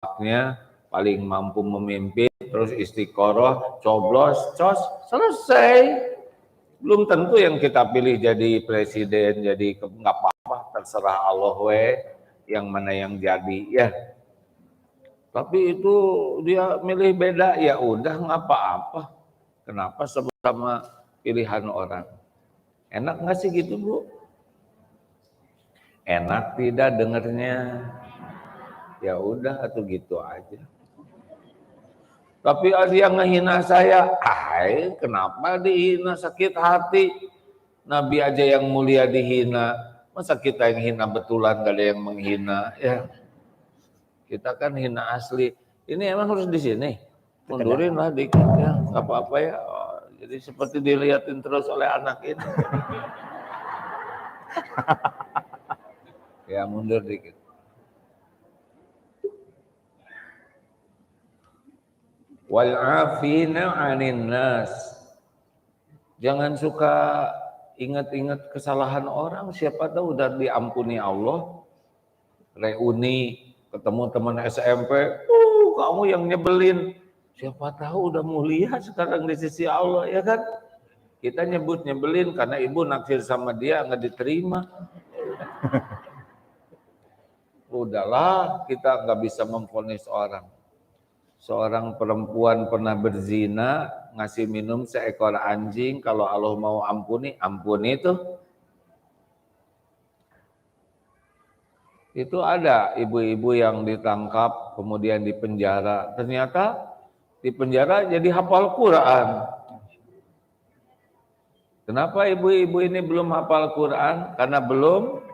akhlaknya, paling mampu memimpin, terus istiqoroh, coblos, cos, selesai. Belum tentu yang kita pilih jadi presiden, jadi nggak apa-apa, terserah Allah yang mana yang jadi ya. Tapi itu dia milih beda, ya udah nggak apa-apa. Kenapa sebut sama pilihan orang? Enak nggak sih gitu Bu? Enak tidak dengernya? Ya udah atau gitu aja. Tapi ada yang ngehina saya, kenapa dihina, sakit hati. Nabi aja yang mulia dihina, masa kita yang hina betulan gak ada yang menghina ya. Kita kan hina asli. Ini emang harus di sini. Mundurin lah dikit ya, nggak apa-apa ya. Oh, jadi seperti dilihatin terus oleh anak ini. Ya mundur dikit. Wal afina 'anin nas. Jangan suka ingat-ingat kesalahan orang, siapa tahu udah diampuni Allah. Reuni ketemu teman SMP, kamu yang nyebelin. Siapa tahu udah mulia sekarang di sisi Allah ya kan? Kita nyebut nyebelin karena ibu naksir sama dia nggak diterima. Udahlah, kita nggak bisa memvonis orang. Seorang perempuan pernah berzina, ngasih minum seekor anjing, kalau Allah mau ampuni, ampuni itu. Itu ada ibu-ibu yang ditangkap, kemudian dipenjara. Ternyata di penjara jadi hafal Quran. Kenapa ibu-ibu ini belum hafal Quran? Karena belum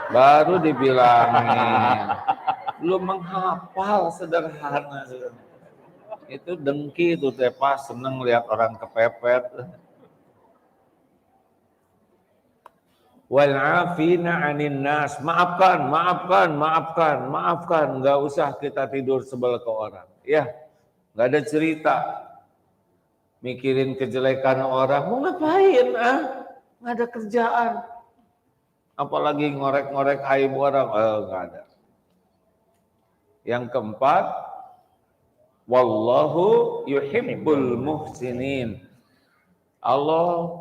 baru dibilangin. Belum menghafal, sederhana. Itu dengki itu tepas, seneng lihat orang kepepet. Wal afina 'anin nas, maafkan, enggak usah kita tidur sebelah ke orang. Ya, enggak ada cerita mikirin kejelekan orang, mau ngapain enggak ada kerjaan. Apalagi ngorek-ngorek aib orang, enggak ada. Yang keempat, wallahu yuhibbul muhsinin. Allah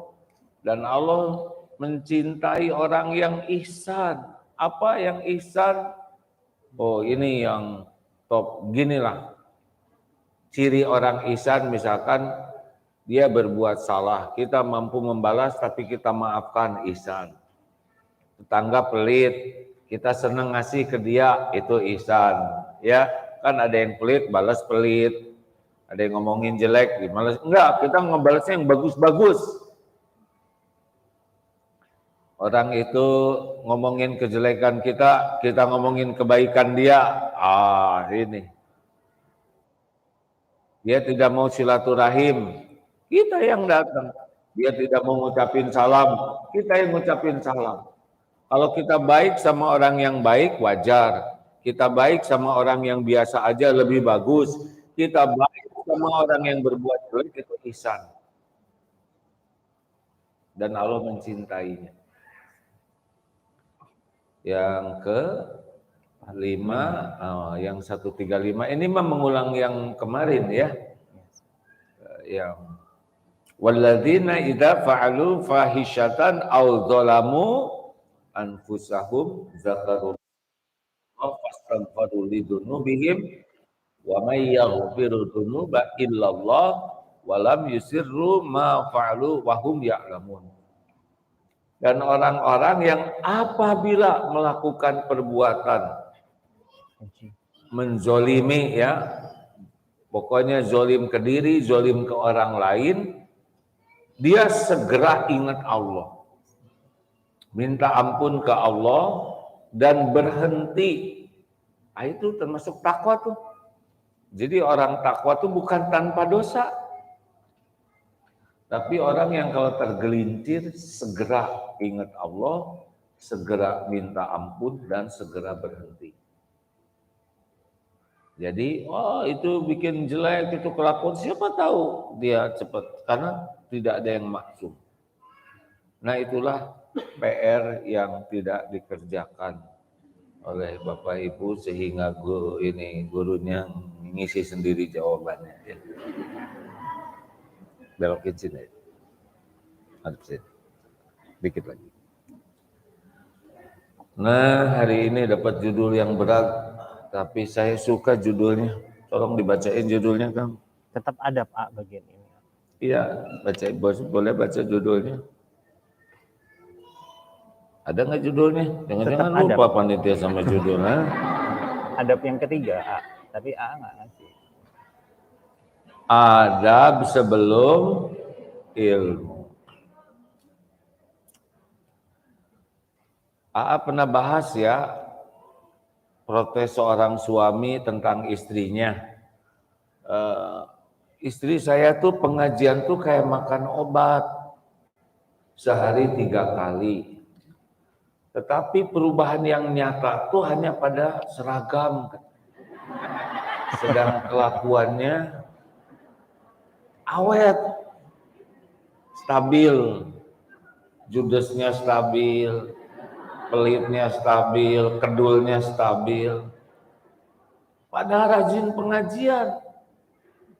mencintai orang yang ihsan. Apa yang ihsan? Oh, ini yang top. Ginilah ciri orang ihsan, misalkan dia berbuat salah, kita mampu membalas tapi kita maafkan, ihsan. Tetangga pelit, kita senang ngasih ke dia, itu ihsan. Ya, kan ada yang pelit balas pelit. Ada yang ngomongin jelek, dibalas. Enggak, kita ngebalasnya yang bagus-bagus. Orang itu ngomongin kejelekan kita ngomongin kebaikan dia. Ini. Dia tidak mau silaturahim, kita yang datang. Dia tidak mau ngucapin salam, kita yang ngucapin salam. Kalau kita baik sama orang yang baik, wajar. Kita baik sama orang yang biasa aja, lebih bagus. Kita baik sama orang yang berbuat jelek, itu ihsan. Dan Allah mencintainya. Yang ke-5, yang 135, ini mah mengulang yang kemarin ya. Yang walladzina idza fa'alu fahishatan aw dzalamu anfusahum zakarullah fastaghfiru lidzunubihim wa may yaghfiru dzunuba illallah wa lam yusirru ma fa'alu wa hum ya'lamun. Dan orang-orang yang apabila melakukan perbuatan menzolimi ya, pokoknya zolim ke diri, zolim ke orang lain, dia segera ingat Allah, minta ampun ke Allah dan berhenti. Itu termasuk takwa tuh. Jadi orang takwa tuh bukan tanpa dosa, tapi orang yang kalau tergelincir segera ingat Allah, segera minta ampun dan segera berhenti. Jadi, itu bikin jelek, itu kelakuan, siapa tahu dia cepat, karena tidak ada yang maksum. Nah itulah PR yang tidak dikerjakan oleh Bapak Ibu sehingga gurunya ngisi sendiri jawabannya. Ya. Belokin sini. Hadap sini. Dikit lagi. Nah, hari ini dapat judul yang berat, tapi saya suka judulnya. Tolong dibacain judulnya, Kang. Tetap ada Pak bagian ini. Iya, boleh baca judulnya. Ada nggak judulnya? Jangan-jangan lupa panitia sama judulnya. Adab yang ketiga, A. Tapi A nggak ngasih. Adab sebelum ilmu. A pernah bahas ya protes seorang suami tentang istrinya. Istri saya tuh pengajian tuh kayak makan obat sehari 3 kali. Tetapi perubahan yang nyata tuh hanya pada seragam. Sedang kelakuannya awet, stabil, judesnya stabil, pelitnya stabil, kedulnya stabil. Padahal rajin pengajian.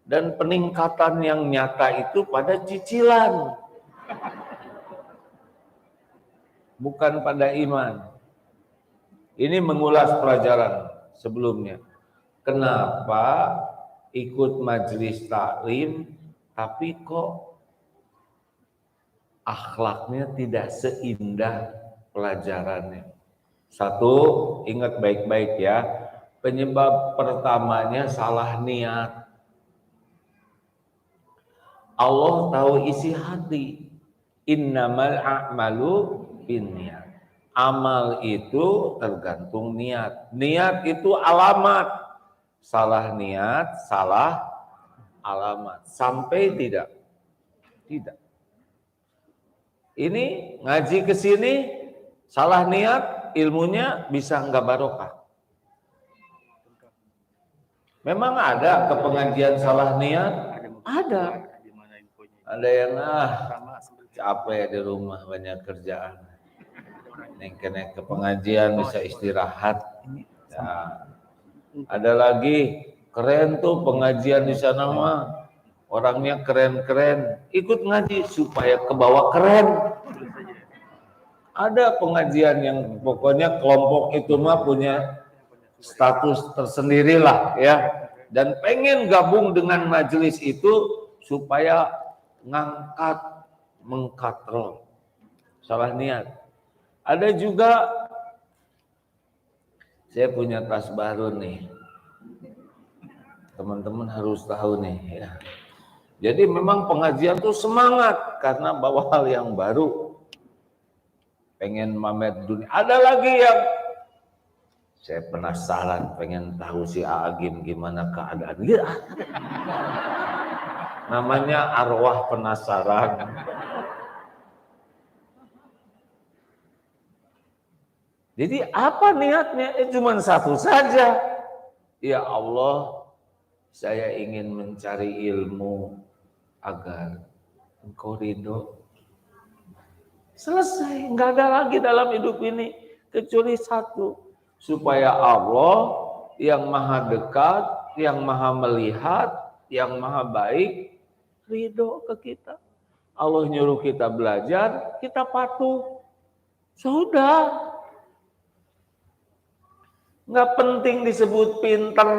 Dan peningkatan yang nyata itu pada cicilan. Bukan pada iman. Ini mengulas pelajaran sebelumnya. Kenapa ikut majelis taklim tapi kok akhlaknya tidak seindah pelajarannya? Satu, ingat baik-baik ya. Penyebab pertamanya salah niat. Allah tahu isi hati. Innamal a'malu binniyat. Amal itu tergantung niat. Niat itu alamat. Salah niat, salah alamat. Sampai tidak? Tidak. Ini ngaji ke sini, salah niat, ilmunya bisa enggak barokah. Memang ada ke pengajian salah niat? Ada. Ada yang capek di rumah banyak kerjaan. Neng ke pengajian bisa istirahat. Nah, ada lagi keren tuh pengajian di sana mah. Orangnya keren-keren, ikut ngaji supaya kebawa keren. Ada pengajian yang pokoknya kelompok itu mah punya status tersendiri lah ya. Dan pengen gabung dengan majelis itu supaya ngangkat, mengkatrol. Salah niat. Ada juga, saya punya tas baru nih. Teman-teman harus tahu nih ya. Jadi memang pengajian tuh semangat karena bawa hal yang baru. Pengen mamer dunia. Ada lagi yang saya penasaran, pengen tahu si Agim gimana keadaan dia. Namanya arwah penasaran. Jadi apa niatnya? Cuma satu saja. Ya Allah, saya ingin mencari ilmu agar Engkau ridho. Selesai, nggak ada lagi dalam hidup ini kecuali satu, supaya Allah yang maha dekat, yang maha melihat, yang maha baik ridho ke kita. Allah nyuruh kita belajar, kita patuh. Sudah. Nggak penting disebut pinter,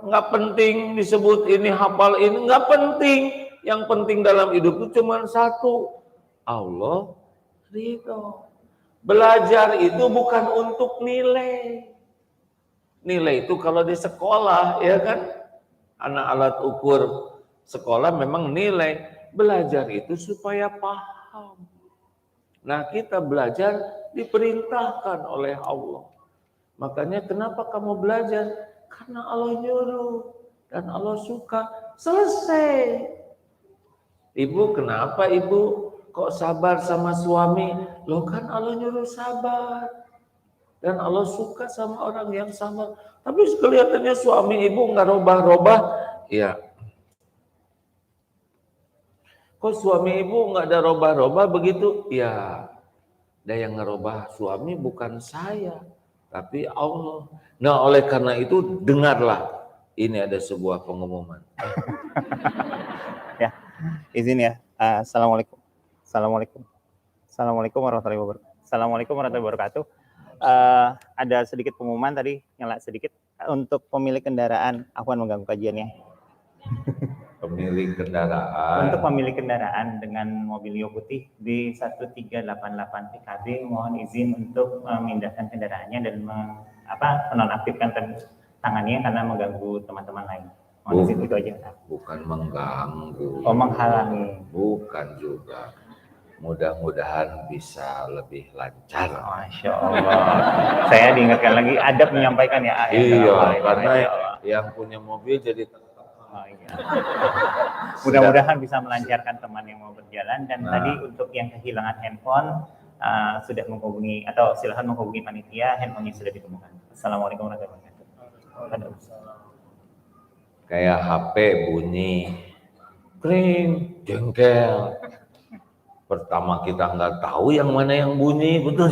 nggak penting disebut ini hafal ini, nggak penting. Yang penting dalam hidup itu cuma satu, Allah ridho. Belajar itu bukan untuk nilai. Nilai itu kalau di sekolah, ya kan? Anak alat ukur sekolah memang nilai. Belajar itu supaya paham. Nah, kita belajar diperintahkan oleh Allah. Makanya kenapa kamu belajar? Karena Allah nyuruh dan Allah suka. Selesai. Ibu, kenapa ibu kok sabar sama suami? Loh kan Allah nyuruh sabar. Dan Allah suka sama orang yang sabar. Tapi kelihatannya suami ibu nggak robah-robah. Ya. Kok suami ibu nggak ada robah-robah begitu? Ya. Ada yang ngerubah suami bukan saya. tapi Allah. Nah, oleh karena itu dengarlah, ini ada sebuah pengumuman. Ya, izin ya. Assalamualaikum. Assalamualaikum warahmatullahi wabarakatuh. Assalamualaikum warahmatullahi wabarakatuh. Ada sedikit pengumuman tadi, nyala sedikit. Untuk pemilik kendaraan, aku akan mengganggu kajiannya. Pemilik kendaraan. Untuk pemilik kendaraan dengan mobilio putih B1388 PKB, mohon izin untuk memindahkan kendaraannya dan menonaktifkan tangannya karena mengganggu teman-teman lain. Mohon izin itu aja. Bukan mengganggu. Oh, menghalangi. Bukan juga. Mudah-mudahan bisa lebih lancar. Masya Allah. Saya diingatkan lagi adab menyampaikan ya. Iya, karena yang punya mobil jadi oh, iya. Mudah-mudahan bisa melancarkan teman yang mau berjalan. Dan tadi untuk yang kehilangan handphone sudah menghubungi atau silahkan menghubungi panitia, handphonenya sudah ditemukan. Assalamualaikum warahmatullahi wabarakatuh. Kayak HP bunyi, kring, jengkel. Pertama kita nggak tahu yang mana yang bunyi, betul.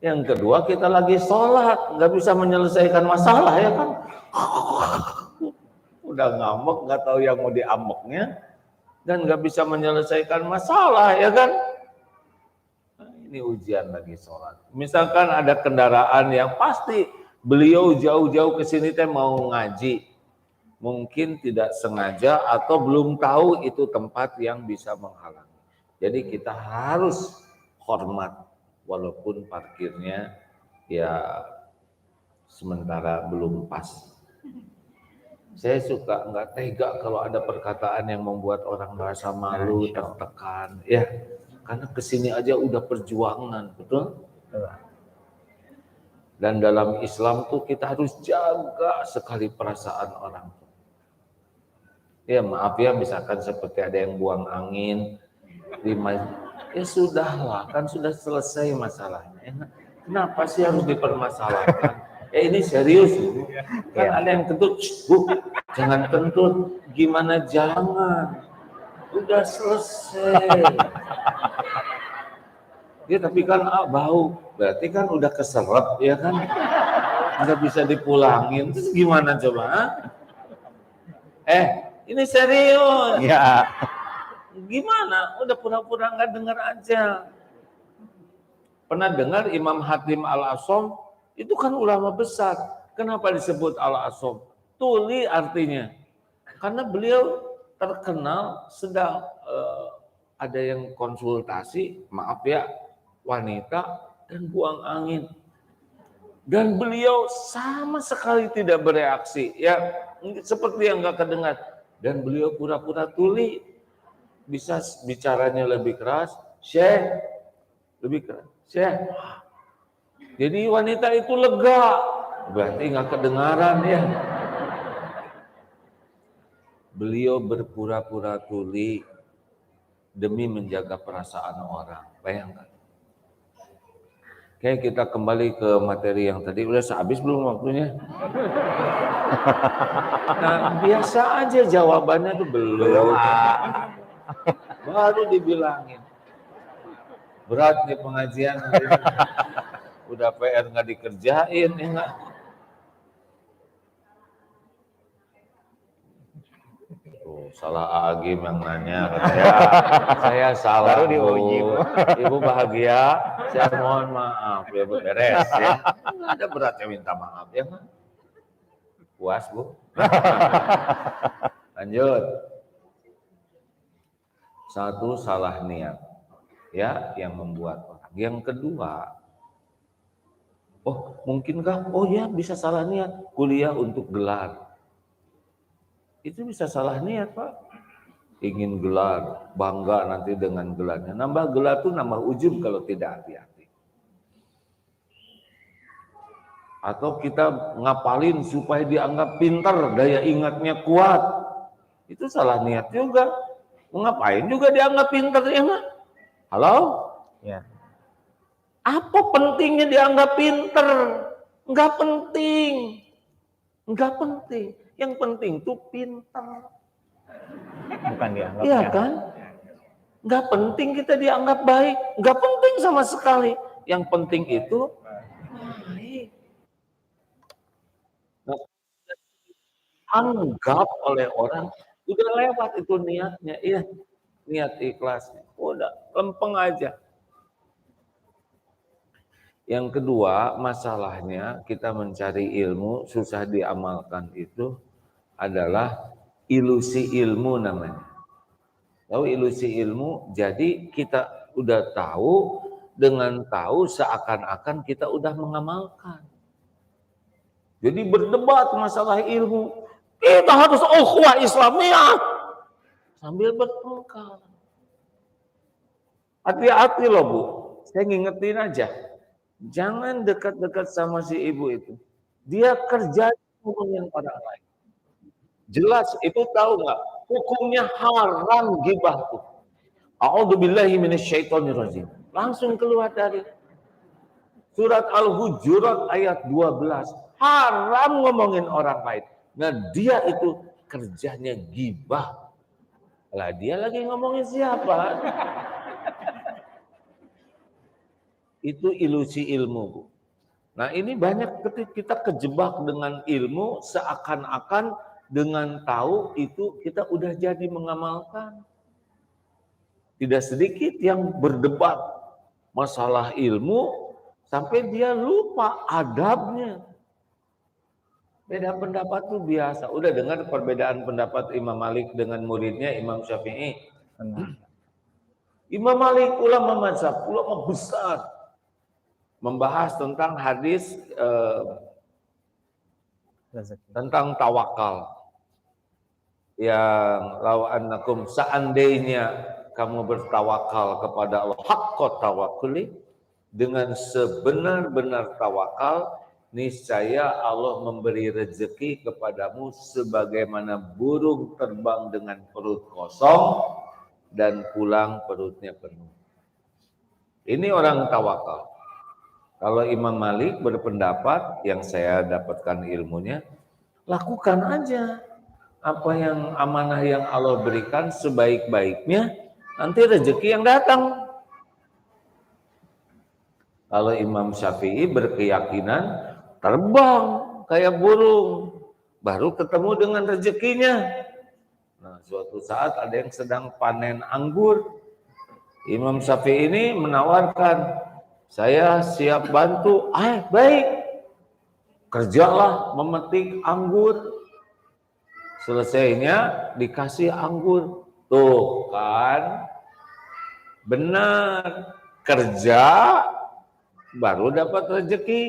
Yang kedua kita lagi sholat, nggak bisa menyelesaikan masalah ya kan. Udah ngamuk, nggak tahu yang mau diambeknya, dan nggak bisa menyelesaikan masalah ya kan. Nah, ini ujian lagi sholat. Misalkan ada kendaraan yang pasti beliau jauh-jauh ke sini teh mau ngaji. Mungkin tidak sengaja atau belum tahu itu tempat yang bisa menghalangi. Jadi kita harus hormat walaupun parkirnya ya sementara belum pas. Saya suka nggak tega kalau ada perkataan yang membuat orang merasa malu, tertekan. Ya, karena kesini aja udah perjuangan, betul? Dan dalam Islam tuh kita harus jaga sekali perasaan orang. Ya maaf ya, misalkan seperti ada yang buang angin, ya sudahlah, kan sudah selesai masalahnya. Kenapa sih harus dipermasalahkan? Ya ini serius, kan ada yang kentut, Bu, jangan kentut, gimana jangan, udah selesai. Ya tapi kan bau, berarti kan udah keserap ya kan, nggak bisa dipulangin, terus gimana coba? Ini serius. Ya. Gimana? Udah pura-pura nggak dengar aja. Pernah dengar Imam Hatim Al-Asham? Itu kan ulama besar. Kenapa disebut Al-Asham? Tuli artinya. Karena beliau terkenal sedang ada yang konsultasi, maaf ya, wanita dan buang angin. Dan beliau sama sekali tidak bereaksi. Ya, seperti yang nggak kedengar. Dan beliau pura-pura tuli, bisa bicaranya lebih keras, Syekh, lebih keras, Syekh. Jadi wanita itu lega, berarti nggak kedengaran ya. Beliau berpura-pura tuli demi menjaga perasaan orang, bayangkan. Oke, kita kembali ke materi yang tadi. Udah sehabis belum waktunya? Nah, biasa aja jawabannya tuh belum. Baru dibilangin. Berat nih pengajian. Udah PR nggak dikerjain, ya nggak? Tuh, salah Agim yang nanya. Katanya, saya salah. Baru diuji, Bu. Ibu bahagia. Saya mohon maaf ya, beres ya. Nggak ada beratnya minta maaf ya. Puas Bu. Lanjut. Satu, salah niat ya yang membuat orang. Yang kedua, oh mungkinkah? Oh ya bisa salah niat kuliah untuk gelar. Itu bisa salah niat Pak. Ingin gelar, bangga nanti dengan gelarnya. Nambah gelar itu nambah ujub kalau tidak hati-hati. Atau kita ngapalin supaya dianggap pintar, daya ingatnya kuat. Itu salah niat juga. Ngapain juga dianggap pintar ya nggak? Halo? Ya. Apa pentingnya dianggap pintar? Nggak penting. Nggak penting. Yang penting tuh pintar. Bukan dianggap. Iya kan? Nggak penting kita dianggap baik. Nggak penting sama sekali. Yang penting itu baik. Nah, anggap oleh orang udah lewat itu niatnya, iya niat ikhlasnya, udah lempeng aja. Yang kedua, masalahnya kita mencari ilmu susah diamalkan itu adalah ilusi ilmu namanya. Tahu ilusi ilmu, jadi kita udah tahu, dengan tahu seakan-akan kita udah mengamalkan. Jadi berdebat masalah ilmu, kita harus ukhuwah Islamiyah sambil bertengkar. Hati-hati loh Bu, saya ngingetin aja. Jangan dekat-dekat sama si ibu itu. Dia kerja ngomongin orang lain. Jelas itu tahu nggak? Hukumnya haram gibah tuh. A'udzubillahi minasyaitonirrajim. Langsung keluar dari surat Al-Hujurat ayat 12. Haram ngomongin orang lain. Nah dia itu kerjanya gibah. Lah dia lagi ngomongin siapa? Itu ilusi ilmu, Bu. Nah ini banyak ketika kita kejebak dengan ilmu seakan-akan dengan tahu itu kita udah jadi mengamalkan. Tidak sedikit yang berdebat masalah ilmu sampai dia lupa adabnya. Beda pendapat itu biasa. Udah dengar perbedaan pendapat Imam Malik dengan muridnya Imam Syafi'i? Imam Malik ulama mazhab, ulama besar. Membahas tentang hadis tentang tawakal yang law annakum seandainya kamu bertawakal kepada Allah haqqa tawakkuli dengan sebenar-benar tawakal niscaya Allah memberi rezeki kepadamu sebagaimana burung terbang dengan perut kosong dan pulang perutnya penuh. Ini orang tawakal. Kalau Imam Malik berpendapat, yang saya dapatkan ilmunya, lakukan aja apa yang amanah yang Allah berikan sebaik-baiknya, nanti rezeki yang datang. Kalau Imam Syafi'i berkeyakinan, terbang kayak burung, baru ketemu dengan rezekinya. Nah, suatu saat ada yang sedang panen anggur, Imam Syafi'i ini menawarkan, saya siap bantu. Baik. Kerjalah memetik anggur. Selesainya dikasih anggur. Tuh kan. Benar. Kerja baru dapat rezeki.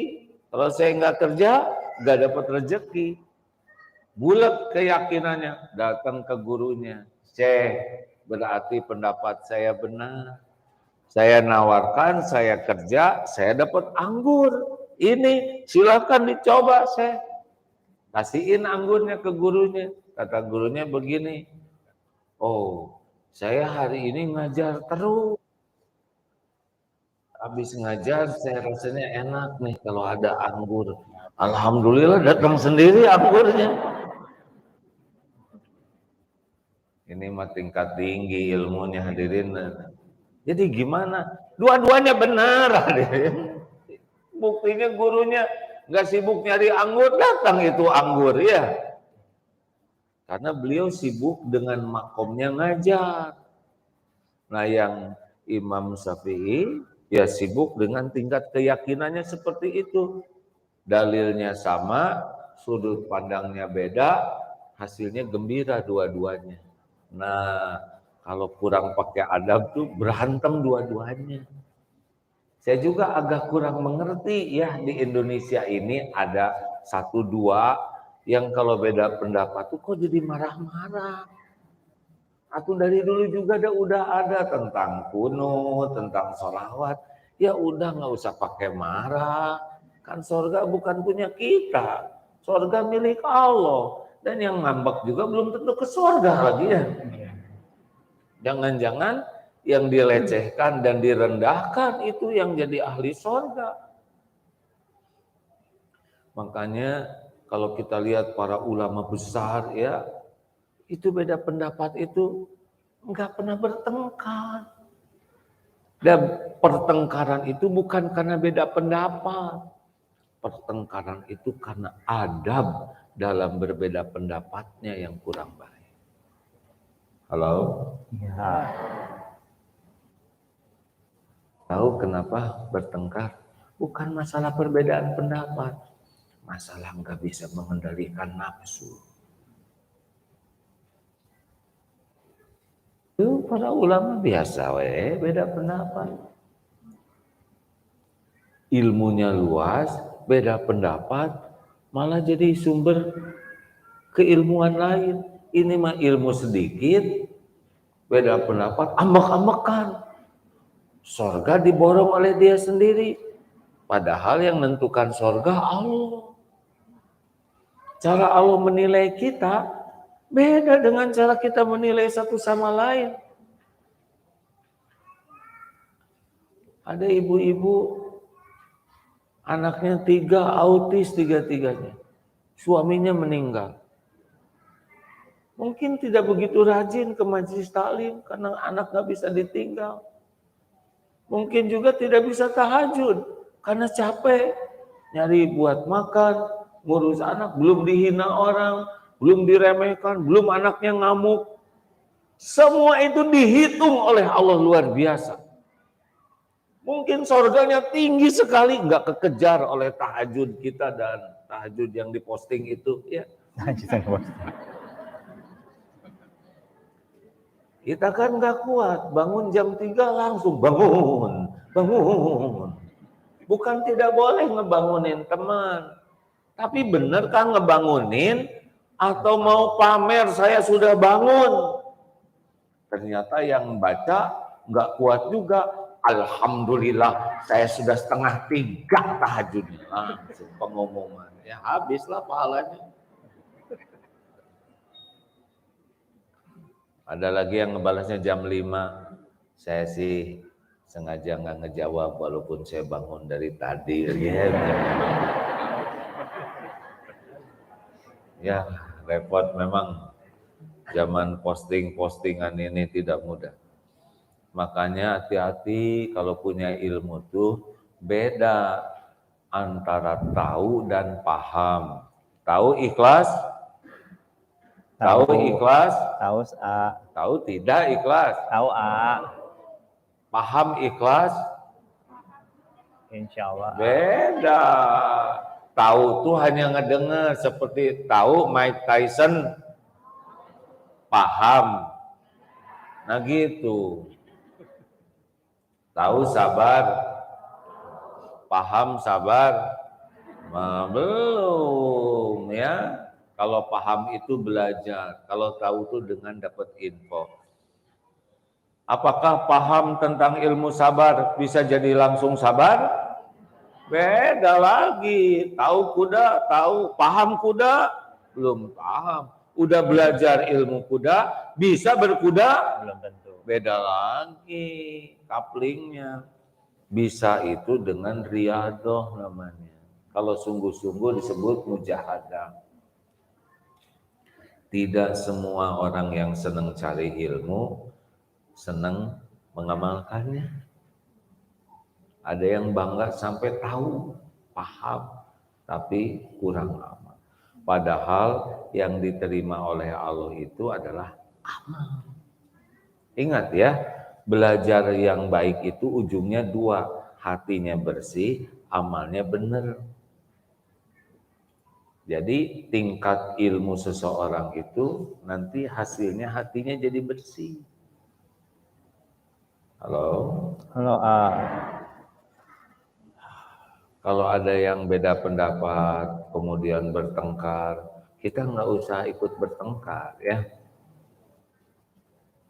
Kalau saya nggak kerja, nggak dapat rezeki. Bulat keyakinannya. Datang ke gurunya. Berarti pendapat saya benar. Saya nawarkan, saya kerja, saya dapat anggur. Ini silakan dicoba, saya kasihin anggurnya ke gurunya. Kata gurunya begini, oh saya hari ini ngajar terus. Habis ngajar saya rasanya enak nih kalau ada anggur. Alhamdulillah datang sendiri anggurnya. Ini mah tingkat tinggi ilmunya hadirin. Jadi gimana? Dua-duanya benar. Buktinya gurunya nggak sibuk nyari anggur, datang itu anggur ya. Karena beliau sibuk dengan makomnya ngajar. Nah yang Imam Syafi'i ya sibuk dengan tingkat keyakinannya seperti itu. Dalilnya sama, sudut pandangnya beda, hasilnya gembira dua-duanya. Nah, kalau kurang pakai adab tuh berantem dua-duanya. Saya juga agak kurang mengerti ya di Indonesia ini ada satu dua yang kalau beda pendapat tuh kok jadi marah-marah. Atau dari dulu juga udah ada tentang kunut, tentang sholawat. Ya udah nggak usah pakai marah. Kan surga bukan punya kita. Surga milik Allah. Dan yang ngambek juga belum tentu ke surga lagi ya. Jangan-jangan yang dilecehkan dan direndahkan itu yang jadi ahli surga. Makanya kalau kita lihat para ulama besar ya, itu beda pendapat itu enggak pernah bertengkar. Dan pertengkaran itu bukan karena beda pendapat. Pertengkaran itu karena adab dalam berbeda pendapatnya yang kurang baik. Halo? Ya. Tahu kenapa bertengkar? Bukan masalah perbedaan pendapat. Masalah nggak bisa mengendalikan nafsu. Itu para ulama biasa beda pendapat. Ilmunya luas, beda pendapat, malah jadi sumber keilmuan lain. Ini mah ilmu sedikit, beda pendapat, ambek-ambekan. Sorga diborong oleh dia sendiri. Padahal yang menentukan sorga Allah. Cara Allah menilai kita beda dengan cara kita menilai satu sama lain. Ada ibu-ibu, anaknya 3, autis 3-3-nya. Suaminya meninggal. Mungkin tidak begitu rajin ke majelis taklim karena anak nggak bisa ditinggal. Mungkin juga tidak bisa tahajud karena capek nyari buat makan, ngurus anak, belum dihina orang, belum diremehkan, belum anaknya ngamuk. Semua itu dihitung oleh Allah luar biasa. Mungkin surganya tinggi sekali, nggak kekejar oleh tahajud kita dan tahajud yang diposting itu. Ya. Kita kan nggak kuat, bangun jam 3 langsung bangun. Bukan tidak boleh ngebangunin teman. Tapi benar kan ngebangunin atau mau pamer saya sudah bangun. Ternyata yang baca nggak kuat juga. Alhamdulillah saya sudah 2:30 tahajudnya. Langsung pengumuman. Ya habislah pahalanya. Ada lagi yang ngebalasnya jam 5. Saya sih sengaja nggak ngejawab walaupun saya bangun dari tadi. Ya repot memang. Zaman postingan ini tidak mudah. Makanya hati-hati kalau punya ilmu tuh beda antara tahu dan paham. Tahu ikhlas? Tahu ikhlas? Tahu A. Tahu tidak ikhlas? Tahu A. Paham ikhlas? Insya Allah. Beda. Tahu tuh hanya ngedengar seperti tahu Mike Tyson. Paham. Nah gitu. Tahu sabar. Paham sabar. Nah, belum ya. Kalau paham itu belajar, kalau tahu itu dengan dapat info. Apakah paham tentang ilmu sabar bisa jadi langsung sabar? Beda lagi. Tahu kuda, tahu. Paham kuda? Belum paham. Udah belajar ilmu kuda, bisa berkuda? Belum tentu. Beda lagi kaplingnya. Bisa itu dengan riadoh namanya. Kalau sungguh-sungguh disebut mujahadah. Tidak semua orang yang senang cari ilmu, senang mengamalkannya. Ada yang bangga sampai tahu, paham, tapi kurang amal. Padahal yang diterima oleh Allah itu adalah amal. Ingat ya, belajar yang baik itu ujungnya 2, hatinya bersih, amalnya benar. Jadi tingkat ilmu seseorang itu nanti hasilnya hatinya jadi bersih. Halo? Halo A. Kalau ada yang beda pendapat, kemudian bertengkar, kita nggak usah ikut bertengkar ya.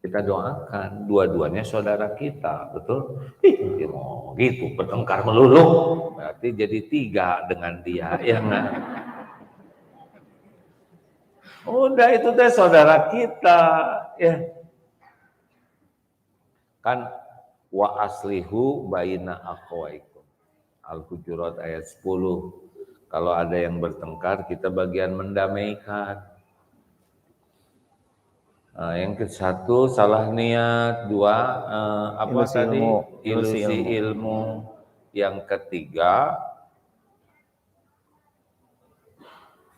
Kita doakan, dua-duanya saudara kita, betul? Ya mau gitu, bertengkar melulu, berarti jadi 3 dengan dia, ya nggak? Udah itu teh saudara kita, ya. Kan wa aslihu baina akhwaikum. Al-Hujurat ayat 10. Kalau ada yang bertengkar, kita bagian mendamaikan. Yang ke satu salah niat, dua apa Ilusi tadi ilmu. ilusi ilmu. Yang ketiga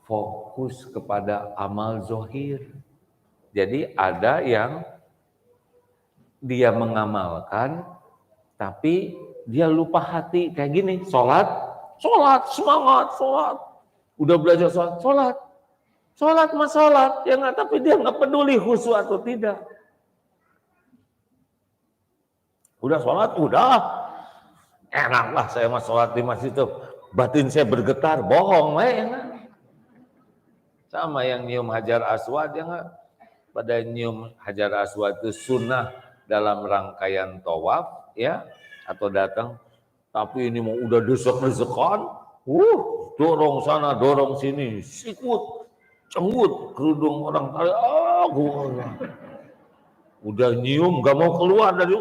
fokus kepada amal zohir. Jadi ada yang dia mengamalkan tapi dia lupa hati kayak gini, sholat semangat sholat, udah belajar sholat mas sholat, ya nggak, tapi dia nggak peduli khusyuk atau tidak. Udah sholat, udah enak lah saya mas sholat di masjid itu, batin saya bergetar, bohong ya nggak. Sama yang nyium hajar aswad ya nggak, pada nyium hajar aswad itu sunnah dalam rangkaian tawaf ya, atau datang, tapi ini mau udah desek-desekan, dorong sana dorong sini, sikut cenggut kerudung orang kali, gua udah nyium gak mau keluar dari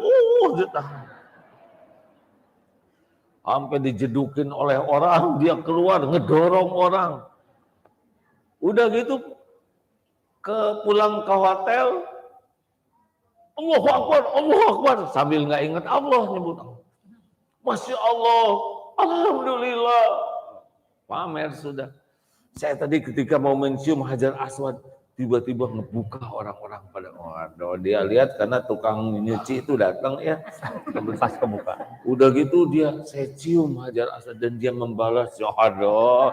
ditahan. Sampai dijedukin oleh orang, dia keluar ngedorong orang. Udah gitu pulang ke hotel, Allahu Akbar sambil nggak ingat Allah nyebut. Masya Allah, alhamdulillah. Pamer sudah. Saya tadi ketika mau mencium hajar aswad, tiba-tiba ngebuka orang-orang pada dia lihat karena tukang nyuci itu datang ya, pas kebuka. Udah gitu saya cium hajar aswad dan dia membalas, ya aduh,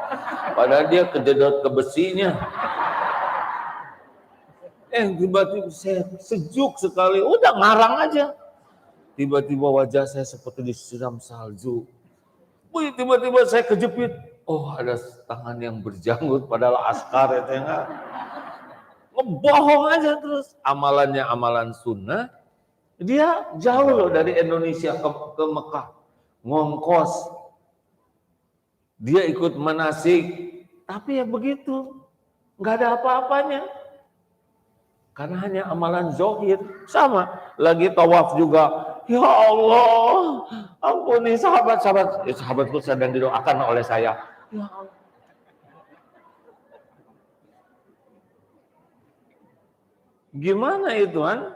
padahal dia kejedot ke besinya. Tiba-tiba saya sejuk sekali, udah ngarang aja. Tiba-tiba wajah saya seperti disiram salju. Tiba-tiba saya kejepit. Oh, ada tangan yang berjanggut, padahal askar itu enggak. Ngebohong aja terus. Amalannya amalan sunnah. Dia jauh loh dari Indonesia ke Mekah. Ngongkos. Dia ikut manasik. Tapi ya begitu. Nggak ada apa-apanya. Karena hanya amalan zohir. Sama. Lagi tawaf juga. Ya Allah, ampuni sahabatku sedang didoakan oleh saya. Ya Allah. Gimana itu kan?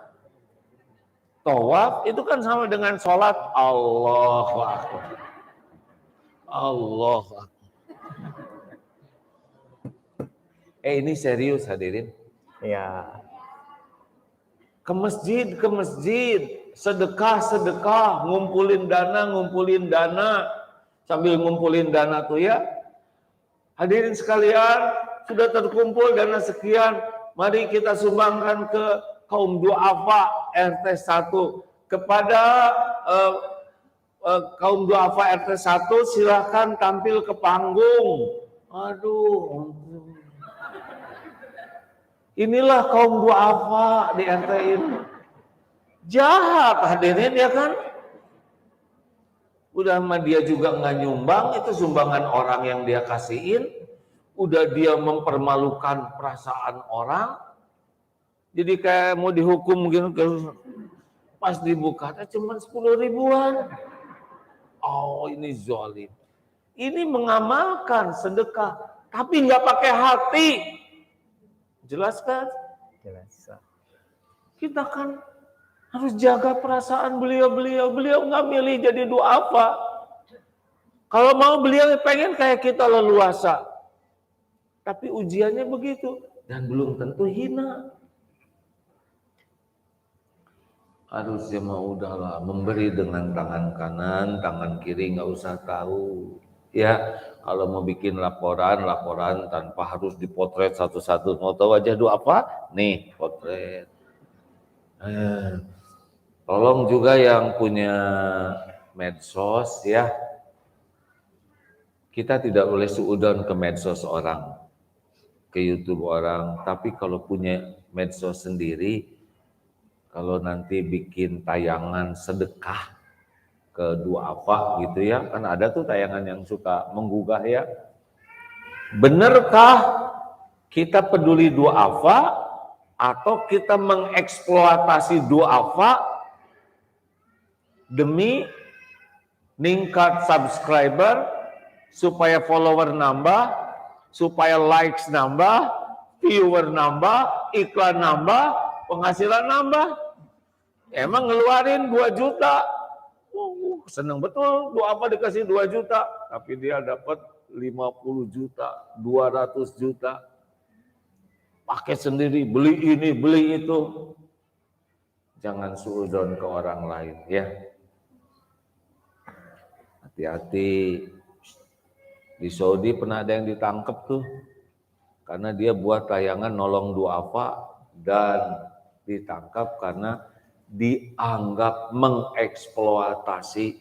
Tawaf itu kan sama dengan sholat. Allahu Akbar. Allahu Akbar. Ini serius hadirin. Ya. Ke masjid, sedekah, ngumpulin dana, sambil ngumpulin dana tuh ya. Hadirin sekalian, sudah terkumpul dana sekian, mari kita sumbangkan ke kaum duafa RT 1. Kepada kaum duafa RT 1 silahkan tampil ke panggung. Aduh. Inilah kaum duafa di RT ini. Jahat hadirin ya kan? Udah sama dia juga nggak nyumbang, itu sumbangan orang yang dia kasihin. Udah dia mempermalukan perasaan orang. Jadi kayak mau dihukum gitu, pas dibuka cuma 10 ribuan. Oh, ini zalim. Ini mengamalkan sedekah, tapi nggak pakai hati. Jelas kan? Jelas. Kita kan harus jaga perasaan beliau. Beliau nggak milih jadi duafa. Kalau mau beliau pengen kayak kita leluasa. Tapi ujiannya begitu. Dan belum tentu hina. Harusnya mau udahlah, memberi dengan tangan kanan, tangan kiri nggak usah tahu. Ya, kalau mau bikin laporan tanpa harus dipotret satu-satu. Mau tahu aja apa? Nih, potret. Tolong juga yang punya medsos ya. Kita tidak boleh suudon ke medsos orang, ke YouTube orang. Tapi kalau punya medsos sendiri, kalau nanti bikin tayangan sedekah ke duafa gitu ya, kan ada tuh tayangan yang suka menggugah ya. Benarkah kita peduli duafa atau kita mengeksploitasi duafa demi ningkat subscriber, supaya follower nambah, supaya likes nambah, viewer nambah, iklan nambah, penghasilan nambah. Emang ngeluarin 2 juta. Seneng betul, doa apa dikasih 2 juta. Tapi dia dapat 50 juta, 200 juta. Pakai sendiri, beli ini, beli itu. Jangan suudzon ke orang lain ya. Hati-hati. Di Saudi pernah ada yang ditangkap tuh. Karena dia buat tayangan nolong duafa dan ditangkap karena dianggap mengeksploitasi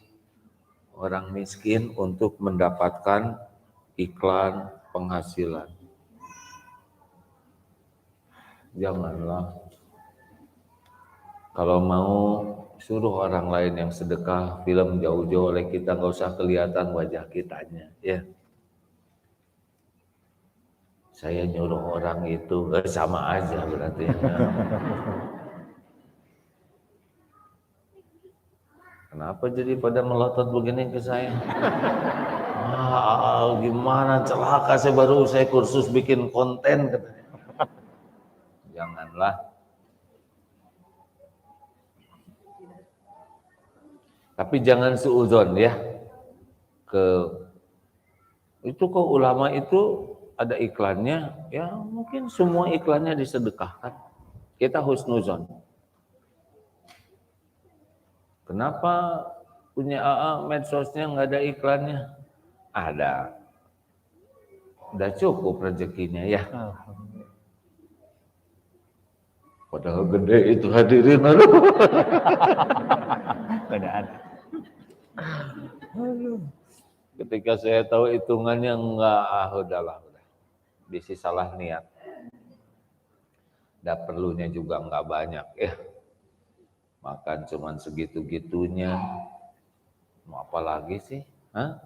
orang miskin untuk mendapatkan iklan penghasilan. Janganlah. Kalau mau suruh orang lain yang sedekah film jauh-jauh oleh kita, nggak usah kelihatan wajah kitanya ya. Saya nyuruh orang itu, sama aja berarti. Kenapa jadi pada melotot begini ke saya? Gimana celaka, saya kursus bikin konten katanya. Janganlah. Tapi jangan suudzon ya. Itu kok ulama itu ada iklannya, ya mungkin semua iklannya disedekahkan. Kita husnuzon. Kenapa punya AA medsosnya nggak ada iklannya? Ada. Udah cukup rezekinya ya. Padahal gede itu hadirin. Tidak ada. Ketika saya tahu hitungannya enggak, udahlah. Bisa salah niat. Dan perlunya juga enggak banyak ya. Makan cuman segitu-gitunya. Mau apa lagi sih? Hah?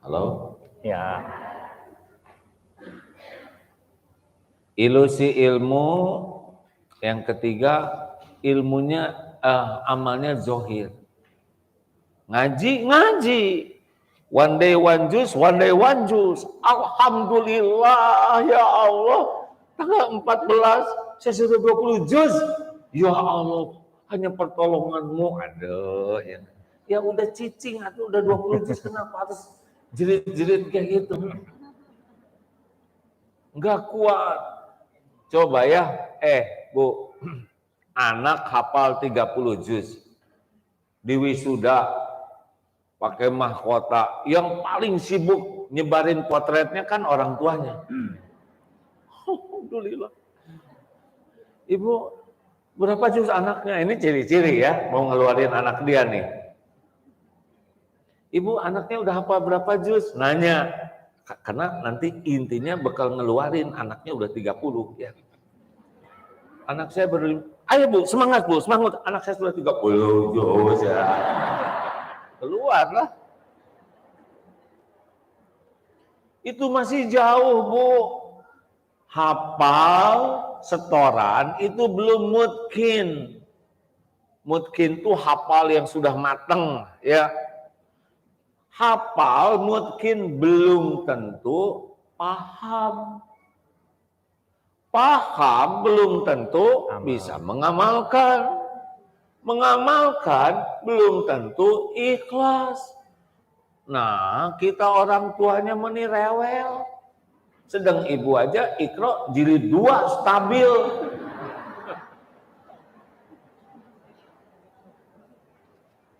Halo? Ya. Ilusi ilmu. Yang ketiga, ilmunya amalnya zohir. Ngaji. One day one juz, one day one juz. Alhamdulillah ya Allah. Tanggal 14, saya sudah 20 juz. Ya Allah, hanya pertolonganmu. Aduh ya. Ya udah cicing, atau udah 20 juz, kenapa harus jerit-jerit kayak gitu? Enggak kuat. Coba ya, Bu, anak hafal 30 juz. Di wisuda pakai mahkota, yang paling sibuk nyebarin potretnya kan orang tuanya. Alhamdulillah. Ibu, berapa juz anaknya? Ini ciri-ciri ya, mau ngeluarin anak dia nih. Ibu, anaknya udah hafal berapa juz? Nanya. Karena nanti intinya bakal ngeluarin anaknya udah 30 ya. Anak saya ayo Bu, semangat Bu, semangat. Anak saya sudah 30 juz ya. Keluarlah. Itu masih jauh, Bu. Hafal setoran itu belum mutkin. Mutkin itu hafal yang sudah mateng, ya. Hafal mutkin belum tentu paham. Paham belum tentu bisa mengamalkan. Mengamalkan belum tentu ikhlas. Nah, kita orang tuanya rewel. Sedang ibu aja Iqra jilid 2 stabil.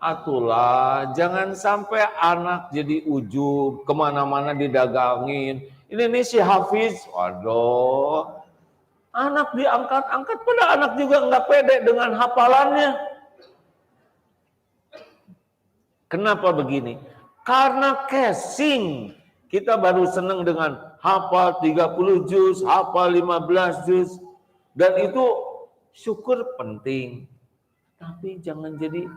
Atulah, jangan sampai anak jadi ujub, kemana-mana didagangin. Ini si Hafiz, waduh. Anak diangkat-angkat, pada anak juga nggak pede dengan hafalannya. Kenapa begini? Karena casing. Kita baru senang dengan hafal 30 juz, hafal 15 juz. Dan itu syukur penting. Tapi jangan jadi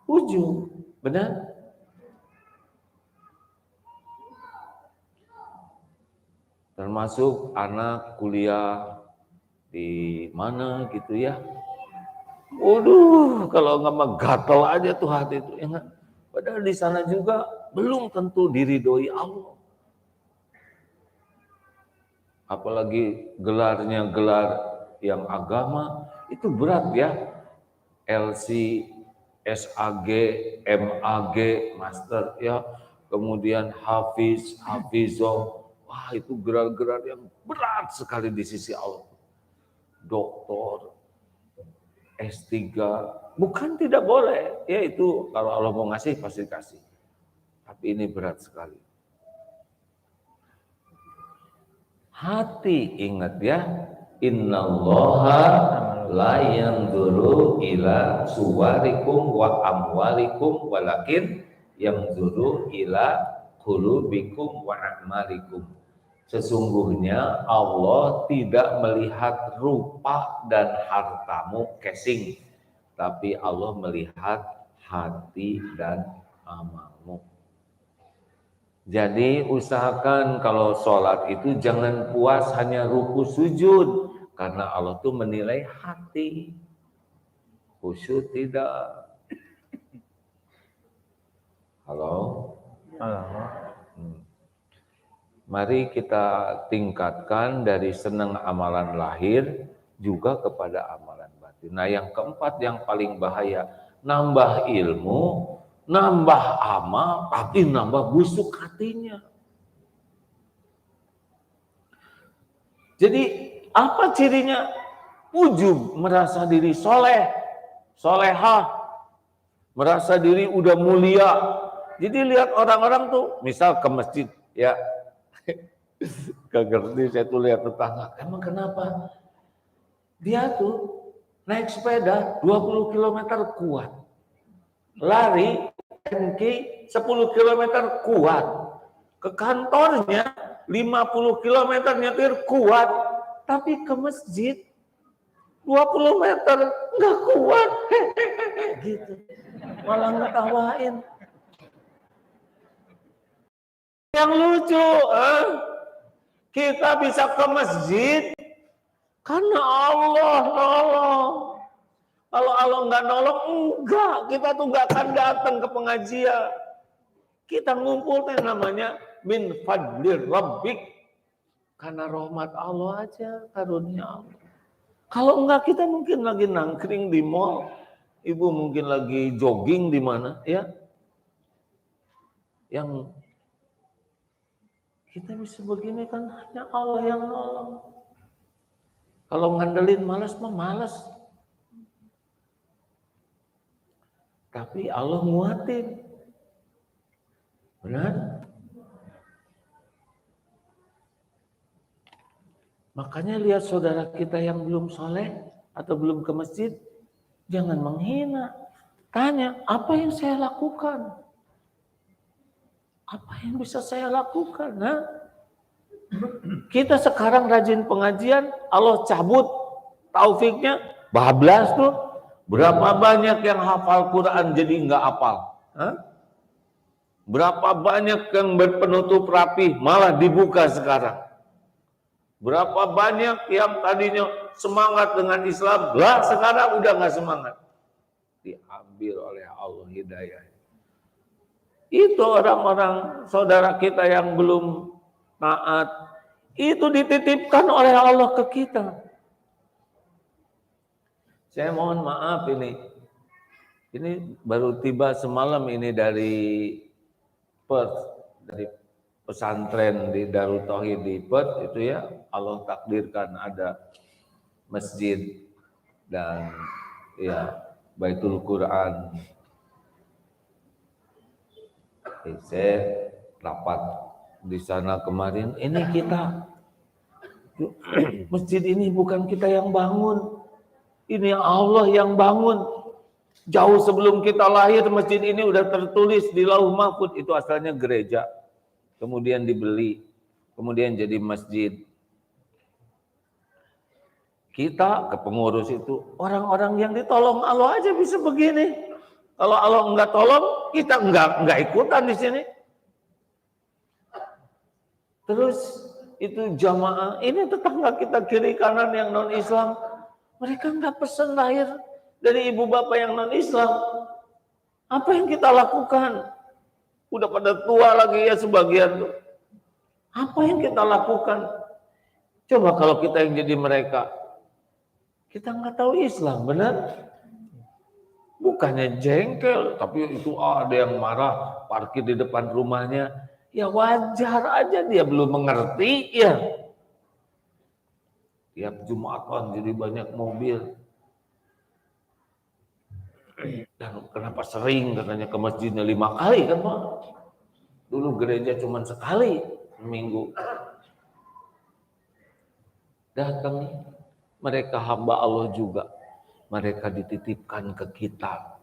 ujub. Benar? Termasuk anak kuliah di mana gitu ya. Waduh, kalau nggak mah gatel aja tuh hati itu. Ya, padahal di sana juga belum tentu diridhoi Allah. Apalagi gelarnya gelar yang agama itu berat ya. LC, SAG, MAG, master ya, kemudian Hafiz, Hafizoh. Wah, itu gelar-gelar yang berat sekali di sisi Allah. Doktor, S3, bukan tidak boleh, ya itu kalau Allah mau ngasih pasti kasih. Tapi ini berat sekali. Hati ingat ya, innallaha la yanzuru ila suwarikum wa amwalikum walakin yanzuru ila qulubikum wa a'malikum. Sesungguhnya Allah tidak melihat rupa dan hartamu casing, tapi Allah melihat hati dan amalmu. Jadi usahakan kalau sholat itu jangan puas hanya ruku sujud, karena Allah tuh menilai hati. Khusyuk tidak. Halo? Halo. Mari kita tingkatkan dari senang amalan lahir juga kepada amalan batin. Nah yang keempat yang paling bahaya, nambah ilmu, nambah amal, tapi nambah busuk hatinya. Jadi apa cirinya? Ujub, merasa diri soleh, solehah, merasa diri udah mulia. Jadi lihat orang-orang tuh, misal ke masjid, ya, gak ngerti, saya tuh lihat tetangga, emang kenapa? Dia tuh naik sepeda 20 km kuat, lari 10 km kuat, ke kantornya 50 km nyetir kuat, tapi ke masjid 20 meter nggak kuat, gitu, malah ngetawain. Yang lucu, kita bisa ke masjid karena Allah nolong. Kalau Allah nggak nolong, enggak, kita tuh nggak akan datang ke pengajian. Kita ngumpulnya namanya min fadlir rabbik, karena rahmat Allah aja, karunia Allah. Kalau enggak, kita mungkin lagi nangkring di mall, ibu mungkin lagi jogging di mana, ya. Yang kita bisa begini kan hanya Allah yang nolong. Kalau ngandelin malas mah malas. Tapi Allah nguatin. Benar? Makanya lihat saudara kita yang belum soleh atau belum ke masjid, jangan menghina. Tanya, apa yang saya lakukan? Apa yang bisa saya lakukan? Nah, kita sekarang rajin pengajian, Allah cabut taufiknya, bablas tuh. Berapa banyak yang hafal Quran jadi nggak hafal? Berapa banyak yang berpenutup rapi malah dibuka sekarang? Berapa banyak yang tadinya semangat dengan Islam, lah sekarang udah nggak semangat. Diambil oleh Allah hidayah. Itu orang-orang saudara kita yang belum taat, itu dititipkan oleh Allah ke kita. Saya mohon maaf ini baru tiba semalam ini dari Perth, dari pesantren di Darul Tauhid di Perth itu ya, Allah takdirkan ada masjid dan ya Baitul Quran. Saya rapat di sana kemarin, ini kita masjid ini bukan kita yang bangun, ini Allah yang bangun. Jauh sebelum kita lahir masjid ini udah tertulis di Lauh Mahfuz, itu asalnya gereja, kemudian dibeli, kemudian jadi masjid. Kita ke pengurus itu, orang-orang yang ditolong Allah aja bisa begini. Kalau Allah enggak tolong, kita enggak ikutan di sini. Terus itu jamaah, ini tetangga kita kiri kanan yang non Islam, mereka enggak pesen lahir dari ibu bapak yang non Islam. Apa yang kita lakukan? Udah pada tua lagi ya sebagian tuh. Apa yang kita lakukan? Coba kalau kita yang jadi mereka, Kita nggak tahu Islam, benar? Bukannya jengkel, tapi itu ada yang marah, parkir di depan rumahnya. Ya wajar aja dia belum mengerti ya. Tiap Jumatan jadi banyak mobil. Dan kenapa sering katanya ke masjidnya 5 kali kan Pak? Dulu gereja cuma sekali seminggu. Datang mereka hamba Allah juga. Mereka dititipkan ke kita.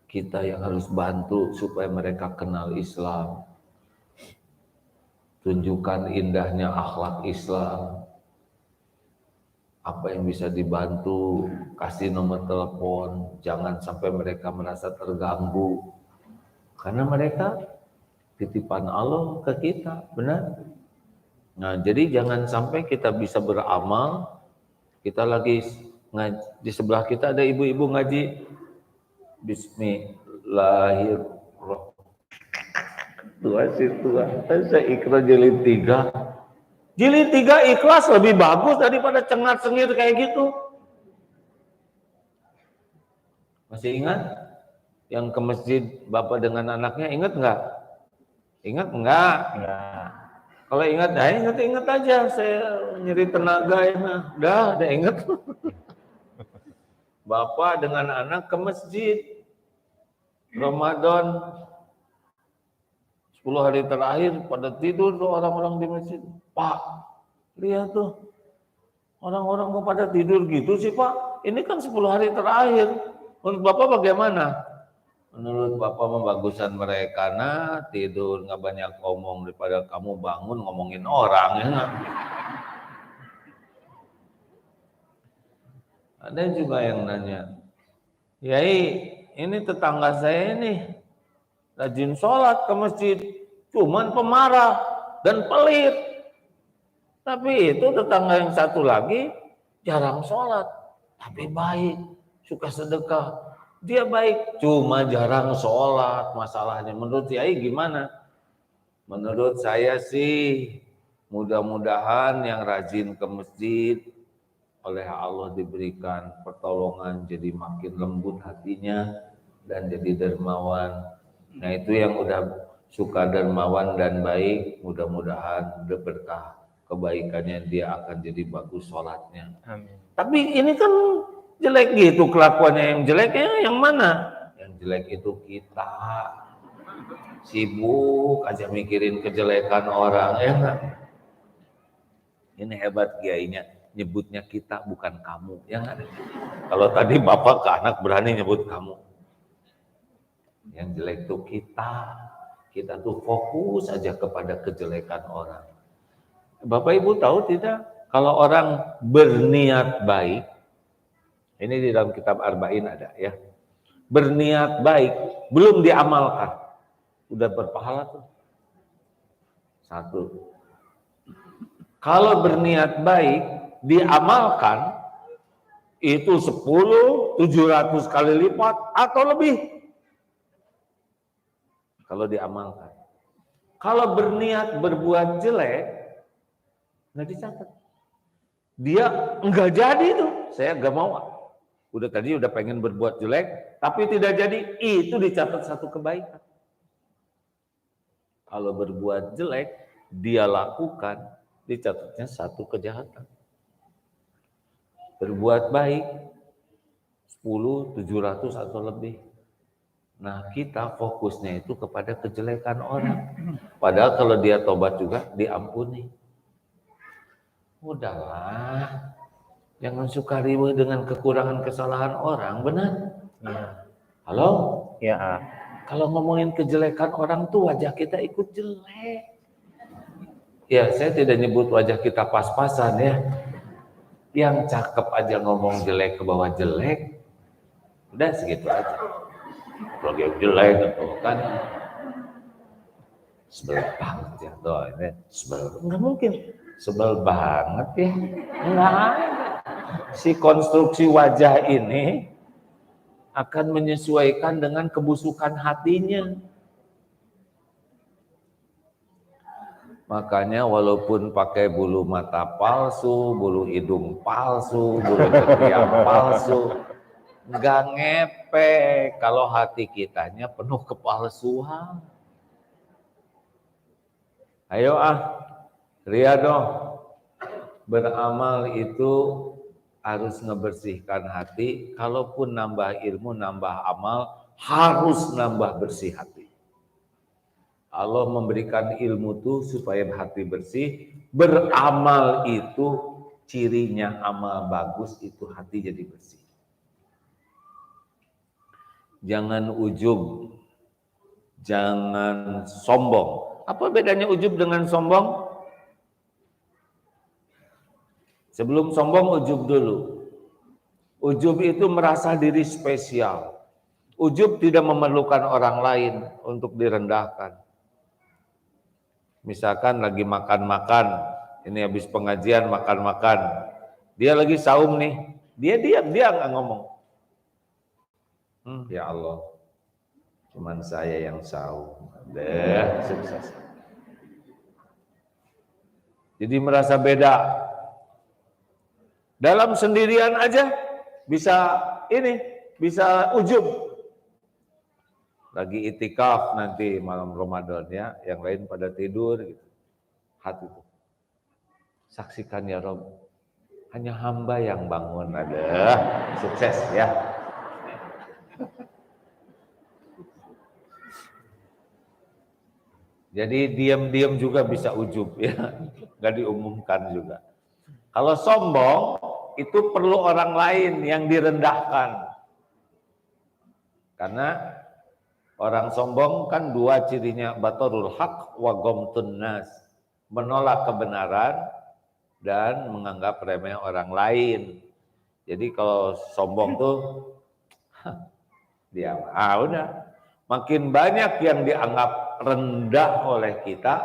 Kita yang harus bantu supaya mereka kenal Islam. Tunjukkan indahnya akhlak Islam. Apa yang bisa dibantu, kasih nomor telepon. Jangan sampai mereka merasa terganggu. Karena mereka titipan Allah ke kita, benar? Nah, jadi jangan sampai kita bisa beramal, kita lagi ngaji, di sebelah kita ada ibu-ibu ngaji, Bismillahirrahmanirrahim. Saya ikhlas jilid 3. Jilid 3 ikhlas lebih bagus daripada cengat-cengir kayak gitu. Masih ingat? Yang ke masjid Bapak dengan anaknya, ingat nggak? Ingat enggak? Enggak. Kalau ingat, ya ingat aja. Saya nyeri tenaga ya. Udah ingat. Bapak dengan anak ke masjid. Ramadan 10 hari terakhir pada tidur tuh orang-orang di masjid. Pak, lihat tuh. Orang-orang kok pada tidur gitu sih Pak? Ini kan 10 hari terakhir. Menurut Bapak bagaimana? Menurut Bapak membagusan mereka, nah tidur nggak banyak ngomong daripada kamu bangun ngomongin orang ya nggak? Ada juga yang nanya, Yai ini tetangga saya ini rajin sholat ke masjid, cuman pemarah dan pelit. Tapi itu tetangga yang satu lagi jarang sholat, tapi baik, suka sedekah. Dia baik, cuma jarang sholat masalahnya. Menurut Yai gimana? Menurut saya sih, mudah-mudahan yang rajin ke masjid oleh Allah diberikan pertolongan jadi makin lembut hatinya dan jadi dermawan. Nah itu yang udah suka dermawan dan baik, mudah-mudahan berkah kebaikannya dia akan jadi bagus sholatnya. Amin. Tapi ini kan jelek gitu kelakuannya, yang jeleknya yang mana? Yang jelek itu kita. Sibuk aja mikirin kejelekan orang, ya enggak? Ini hebat kiainya, nyebutnya kita bukan kamu, ya enggak? Kalau tadi bapak ke anak berani nyebut kamu. Yang jelek itu kita tuh fokus aja kepada kejelekan orang. Bapak Ibu tahu tidak, kalau orang berniat baik, ini di dalam kitab Arba'in ada ya. Berniat baik, belum diamalkan. Udah berpahala tuh. 1. Kalau berniat baik, diamalkan, itu 10, 700 kali lipat atau lebih. Kalau diamalkan. Kalau berniat berbuat jelek, nggak dicatat. Dia enggak jadi tuh, saya enggak mau. Tadi udah pengen berbuat jelek, tapi tidak jadi, itu dicatat satu kebaikan. Kalau berbuat jelek, dia lakukan, dicatatnya satu kejahatan. Berbuat baik, 10, 700 atau lebih. Nah kita fokusnya itu kepada kejelekan orang. Padahal kalau dia tobat juga, diampuni. Udahlah. Jangan suka riweuh dengan kekurangan kesalahan orang, benar? Ya. Halo? Ya. Kalau ngomongin kejelekan orang tuh wajah kita ikut jelek. Ya, saya tidak nyebut wajah kita pas-pasan ya. Yang cakep aja ngomong jelek ke bawah jelek. Udah segitu aja. Kalau yang jelek atau kan sebel banget ya. Tuh, ini sebel. Enggak mungkin. Sebel banget ya. Enggak ada. Si konstruksi wajah ini akan menyesuaikan dengan kebusukan hatinya. Makanya walaupun pakai bulu mata palsu, bulu hidung palsu, bulu ketiak palsu, nggak ngepek kalau hati kitanya penuh kepalsuan. Ayo Ria dong, beramal itu harus ngebersihkan hati. Kalaupun nambah ilmu, nambah amal, harus nambah bersih hati. Allah memberikan ilmu itu supaya hati bersih. Beramal itu cirinya amal bagus itu hati jadi bersih. Jangan ujub, jangan sombong. Apa bedanya ujub dengan sombong? Sebelum sombong, ujub dulu. Ujub itu merasa diri spesial. Ujub tidak memerlukan orang lain untuk direndahkan. Misalkan lagi makan-makan, ini habis pengajian makan-makan. Dia lagi saum nih, dia diam, dia nggak ngomong. Ya Allah, cuman saya yang saum. Deh, sukses. Jadi merasa beda. Dalam sendirian aja bisa ujub. Lagi itikaf nanti malam Ramadan ya, yang lain pada tidur gitu. Hati itu. Saksikan ya Rob, hanya hamba yang bangun. Ada sukses ya. Jadi diam-diam juga bisa ujub ya, nggak diumumkan juga. Kalau sombong itu perlu orang lain yang direndahkan. Karena orang sombong kan dua cirinya, batarul haq wa ghamtun nas, menolak kebenaran dan menganggap remeh orang lain. Jadi kalau sombong tuh diam. Udah. Makin banyak yang dianggap rendah oleh kita,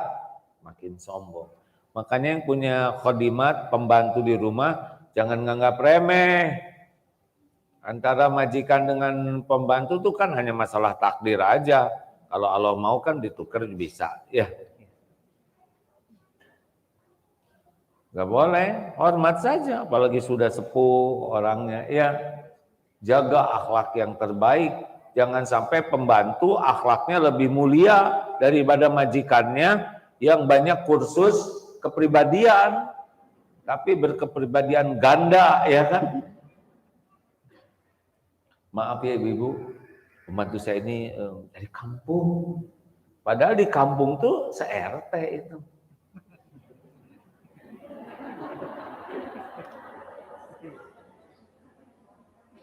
makin sombong. Makanya yang punya khodimat, pembantu di rumah, jangan nganggap remeh. Antara majikan dengan pembantu itu kan hanya masalah takdir aja. Kalau Allah mau kan ditukar bisa. Ya. Gak boleh, hormat saja. Apalagi sudah sepuh orangnya. Ya, jaga akhlak yang terbaik. Jangan sampai pembantu akhlaknya lebih mulia daripada majikannya yang banyak kursus kepribadian. Tapi berkepribadian ganda, ya kan? Maaf ya ibu-ibu, pembantu saya ini dari kampung. Padahal di kampung tuh se-RT itu.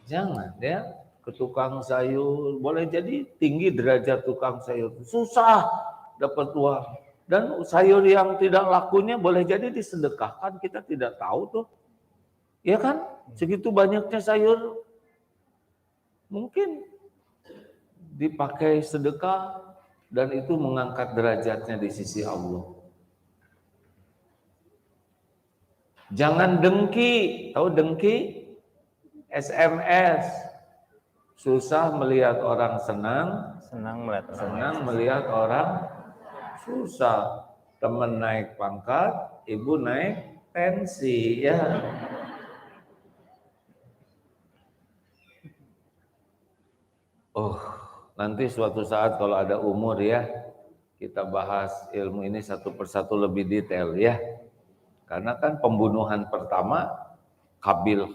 Jangan ya, ke tukang sayur, boleh jadi tinggi derajat tukang sayur. Susah dapat uang. Dan sayur yang tidak lakunya boleh jadi disedekahkan, kita tidak tahu tuh. Ya kan, segitu banyaknya sayur. Mungkin dipakai sedekah dan itu mengangkat derajatnya di sisi Allah. Jangan dengki, tahu dengki? SMS. Susah melihat orang senang, senang melihat orang susah. Teman naik pangkat, ibu naik pensi, ya. Nanti suatu saat kalau ada umur ya, kita bahas ilmu ini satu persatu lebih detail ya. Karena kan pembunuhan pertama Habil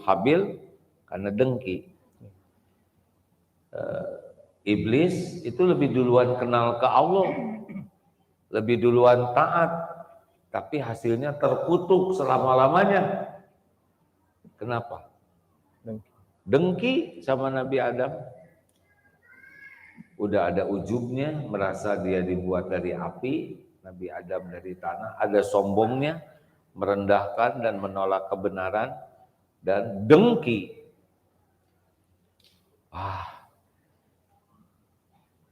karena dengki. Iblis itu lebih duluan kenal ke Allah, lebih duluan taat, tapi hasilnya terkutuk selama-lamanya. Kenapa? Dengki sama Nabi Adam. Udah ada ujubnya, merasa dia dibuat dari api, Nabi Adam dari tanah, ada sombongnya, merendahkan dan menolak kebenaran, dan dengki.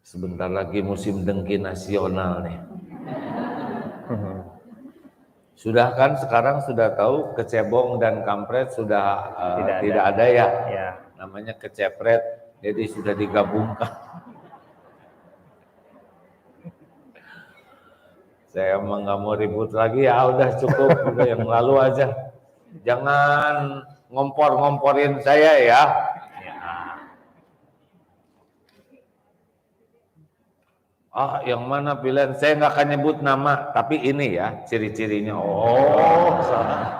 Sebentar lagi musim dengki nasional nih. Sudah kan sekarang sudah tahu kecebong dan kampret sudah tidak ada ya? Ya. Namanya kecepret, jadi sudah digabungkan. Saya emang nggak mau ribut lagi, ya udah cukup, udah yang lalu aja. Jangan ngompor-ngomporin saya ya. Ah, yang mana pilihan? Saya nggak akan nyebut nama, tapi ini ya ciri-cirinya. Oh, salah.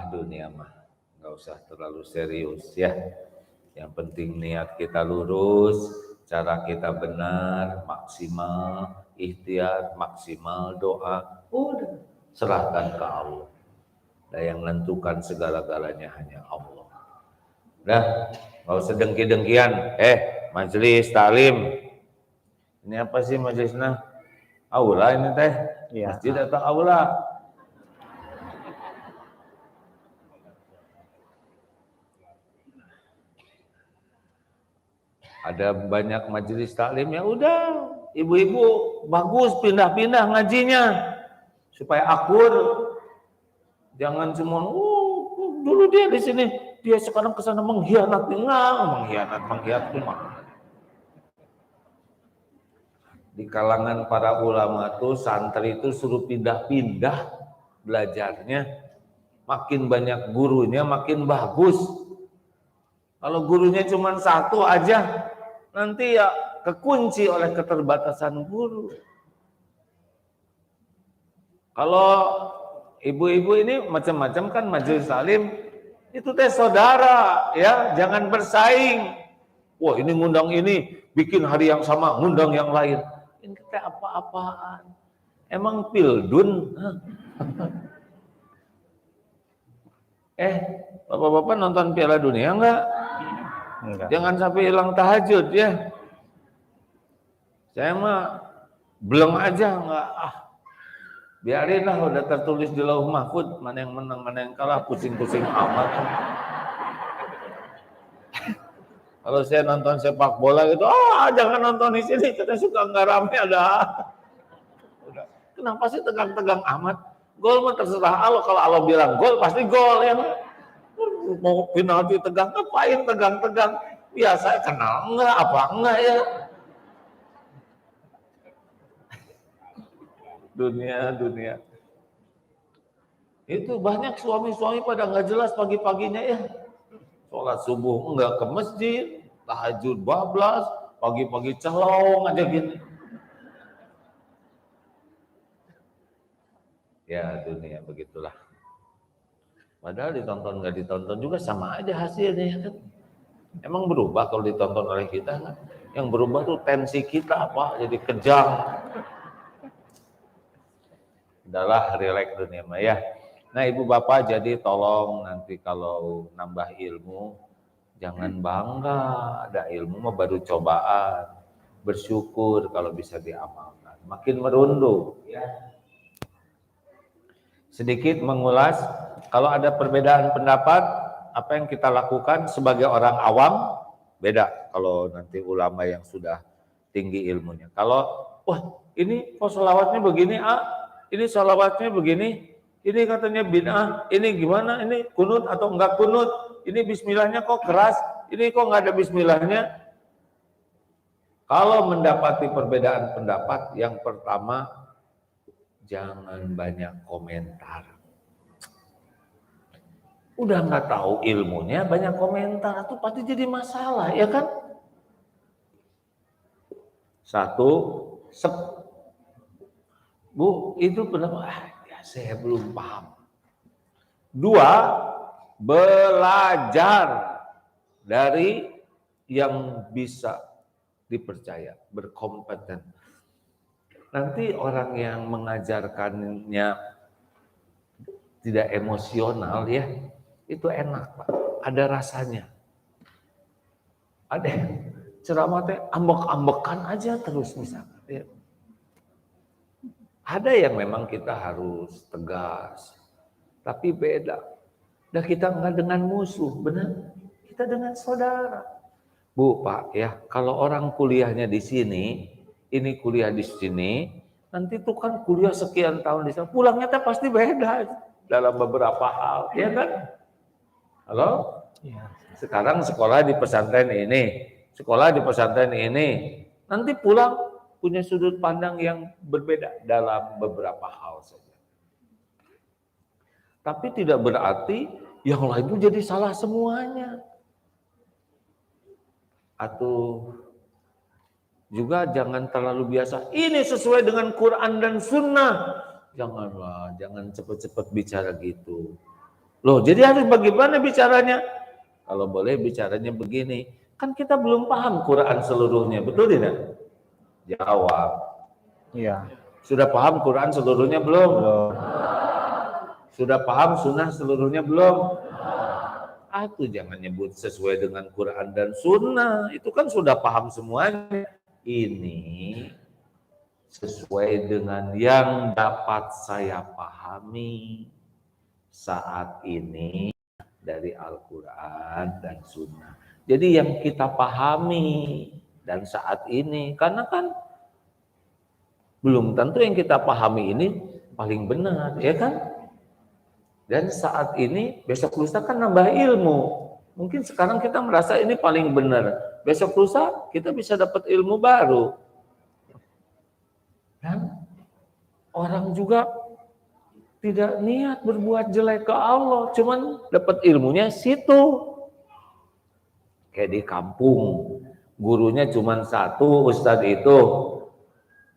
Dunia mah nggak usah terlalu serius ya. Yang penting niat kita lurus, cara kita benar, maksimal ikhtiar, maksimal doa. Udah serahkan ke Allah. Dan yang menentukan segala-galanya hanya Allah. Udah, nggak usah dengki-dengkian. Majelis taklim. Ini apa sih majelisnya? Aula ini teh. Ya. Masjid atau aula? Ada banyak majelis taklim, ya udah. Ibu-ibu bagus pindah-pindah ngajinya supaya akur. Jangan cuma dulu dia di sini, dia sekarang ke sana mengkhianat. Mengkhianat cuma. Di kalangan para ulama tuh santri itu suruh pindah-pindah belajarnya, makin banyak gurunya makin bagus. Kalau gurunya cuma satu aja, nanti ya kekunci oleh keterbatasan guru. Kalau ibu-ibu ini macam-macam kan majelis taklim, itu teh saudara ya, jangan bersaing. Wah ini ngundang ini, bikin hari yang sama, ngundang yang lain. Ini teh apa-apaan? Emang pildun? Bapak-bapak nonton Piala Dunia enggak? Jangan sampai hilang tahajud ya. Saya mah belum aja enggak. Biarin lah, udah tertulis di Lauh Mahfud, mana yang menang, mana yang kalah, pusing-pusing amat. Kalau saya nonton sepak bola gitu, jangan nonton di sini, kita suka nggak rame ada. Udah. Kenapa sih tegang-tegang amat? Gol mah terserah Allah, kalau Allah bilang gol pasti gol ya. Mau penalti tegang, ngapain tegang-tegang? Biasa kenal enggak, apa enggak ya? Dunia. Itu banyak suami-suami pada nggak jelas pagi-paginya ya. Sholat subuh enggak ke masjid, tahajud bablas, pagi-pagi celong aja gini. Ya dunia begitulah. Padahal ditonton nggak ditonton juga sama aja hasilnya kan. Emang berubah kalau ditonton oleh kita kan? Yang berubah tuh tensi kita apa? Jadi kejang. Udahlah, relax dunia mah ya. Nah ibu bapak jadi tolong nanti kalau nambah ilmu jangan bangga, ada ilmu mah baru cobaan. Bersyukur kalau bisa diamalkan. Makin merunduk ya. Sedikit mengulas, kalau ada perbedaan pendapat, apa yang kita lakukan sebagai orang awam beda kalau nanti ulama yang sudah tinggi ilmunya. Kalau ini kok sholawatnya begini, ini sholawatnya begini, ini katanya bid'ah, ini gimana, ini kunut atau enggak kunut, ini bismillahnya kok keras, ini kok enggak ada bismillahnya. Kalau mendapati perbedaan pendapat, yang pertama, jangan banyak komentar. Udah nggak tahu ilmunya, banyak komentar, itu pasti jadi masalah, ya kan? Satu, Bu, itu pendapat, ya saya belum paham. Dua, belajar dari yang bisa dipercaya, berkompeten. Nanti orang yang mengajarkannya tidak emosional ya, itu enak Pak, ada rasanya. Ada ceramah teh ambek-ambekan aja terus misalnya. Ya. Ada yang memang kita harus tegas, tapi beda. Dan kita nggak dengan musuh, benar? Kita dengan saudara. Bu, Pak, ya kalau orang kuliahnya di sini, ini kuliah di sini, nanti tuh kan kuliah sekian tahun di sana, pulangnya tuh pasti beda dalam beberapa hal, ya kan? Halo? Ya. Sekarang sekolah di pesantren ini, sekolah di pesantren ini, Nanti pulang punya sudut pandang yang berbeda dalam beberapa hal saja. Tapi tidak berarti yang lain itu jadi salah semuanya. Atau juga jangan terlalu biasa, ini sesuai dengan Quran dan Sunnah. Janganlah, jangan cepat-cepat bicara gitu. Loh, jadi harus bagaimana bicaranya? Kalau boleh bicaranya begini, kan kita belum paham Quran seluruhnya, betul tidak? Jawab. Iya. Sudah paham Quran seluruhnya belum? Belum. Sudah paham Sunnah seluruhnya belum? Itu jangan nyebut sesuai dengan Quran dan Sunnah, itu kan sudah paham semuanya. Ini sesuai dengan yang dapat saya pahami saat ini dari Al-Quran dan Sunnah. Jadi yang kita pahami dan saat ini, karena kan belum tentu yang kita pahami ini paling benar, ya kan? Dan saat ini, besok lusa kan nambah ilmu. Mungkin sekarang kita merasa ini paling benar. Besok lusa kita bisa dapat ilmu baru. Dan orang juga tidak niat berbuat jelek ke Allah, cuman dapat ilmunya situ. Kayak di kampung, gurunya cuma satu, ustadz itu.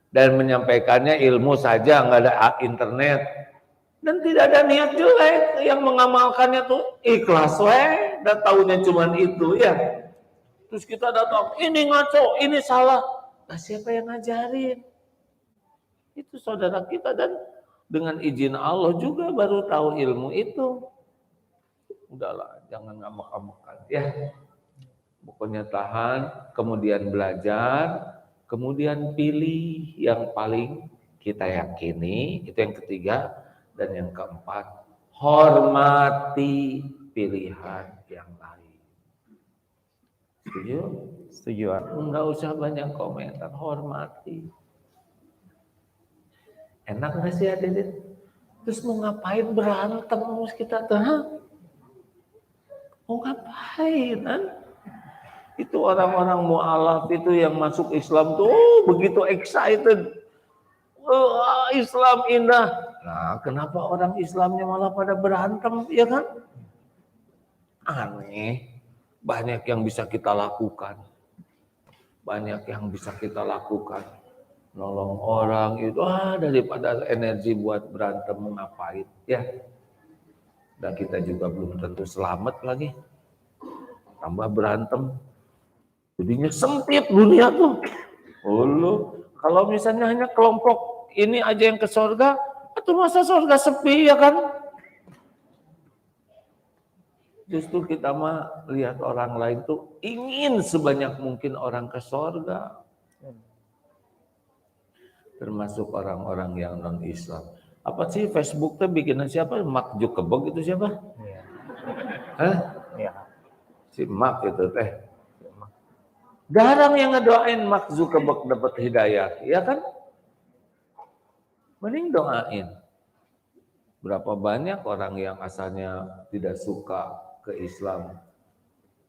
Dan menyampaikannya ilmu saja, nggak ada internet. Dan tidak ada niat jelek, yang mengamalkannya tuh ikhlas dan tahunya cuma itu ya. Terus kita datang, ini ngaco, ini salah. Nah, siapa yang ngajarin? Itu saudara kita, dan dengan izin Allah juga baru tahu ilmu itu. Udahlah, jangan ngambek-ngambekan ya. Pokoknya tahan, kemudian belajar, kemudian pilih yang paling kita yakini, itu yang ketiga. Dan yang keempat, hormati pilihan yang lain. Setuju? Setuju. Enggak usah banyak komentar, hormati. Enak nggak sih Adit? Terus mau ngapain berantem terus kita tuh? Mau ngapain? Kan? Itu orang-orang mu'alaf itu yang masuk Islam tuh begitu excited. Islam indah. Nah, kenapa orang Islamnya malah pada berantem, ya kan? Aneh. Banyak yang bisa kita lakukan. Banyak yang bisa kita lakukan. Nolong orang itu, daripada energi buat berantem ngapain, ya. Dan kita juga belum tentu selamat lagi. Tambah berantem. Jadinya sempit dunia tuh. Kalau misalnya hanya kelompok ini aja yang ke surga, atau masa surga sepi, ya kan? Justru kita mah lihat orang lain tuh ingin sebanyak mungkin orang ke surga. Termasuk orang-orang yang non-Islam. Apa sih Facebook tuh bikinan siapa? Mark Zuckerberg itu siapa? Iya. Hah? Iya. Si Mark itu teh. Jarang yang ngedoain Mark Zuckerberg dapat hidayah, ya kan? Mending doain. Berapa banyak orang yang asalnya tidak suka ke Islam,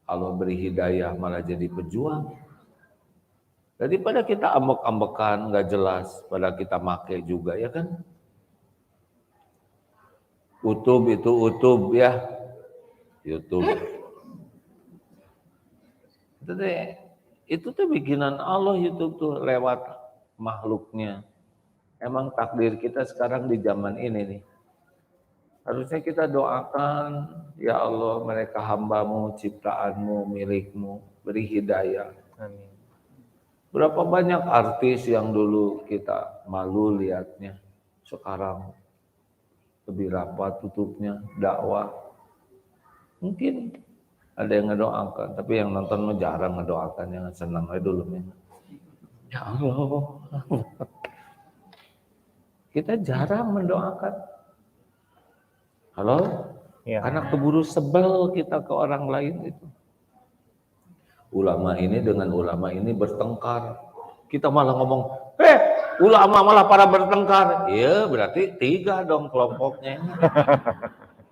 Allah beri hidayah malah jadi pejuang. Daripada kita ambek-ambekan nggak jelas, pada kita make juga, ya kan? YouTube itu YouTube ya, YouTube. Itu tuh bikinan Allah, YouTube tuh lewat makhluknya. Emang takdir kita sekarang di zaman ini nih. Harusnya kita doakan, ya Allah mereka hambamu, ciptaanmu, milikmu, beri hidayah. Amin. Berapa banyak artis yang dulu kita malu lihatnya, sekarang lebih rapat tutupnya, dakwah. Mungkin ada yang ngedoakan, tapi yang nonton mah jarang ngedoakan, yang senang aja dulu. Ya Allah. Kita jarang mendoakan. Halo? Ya. Karena keburu sebel kita ke orang lain itu. Ulama ini dengan ulama ini bertengkar. Kita malah ngomong, ulama malah pada bertengkar. Iya, berarti 3 dong kelompoknya.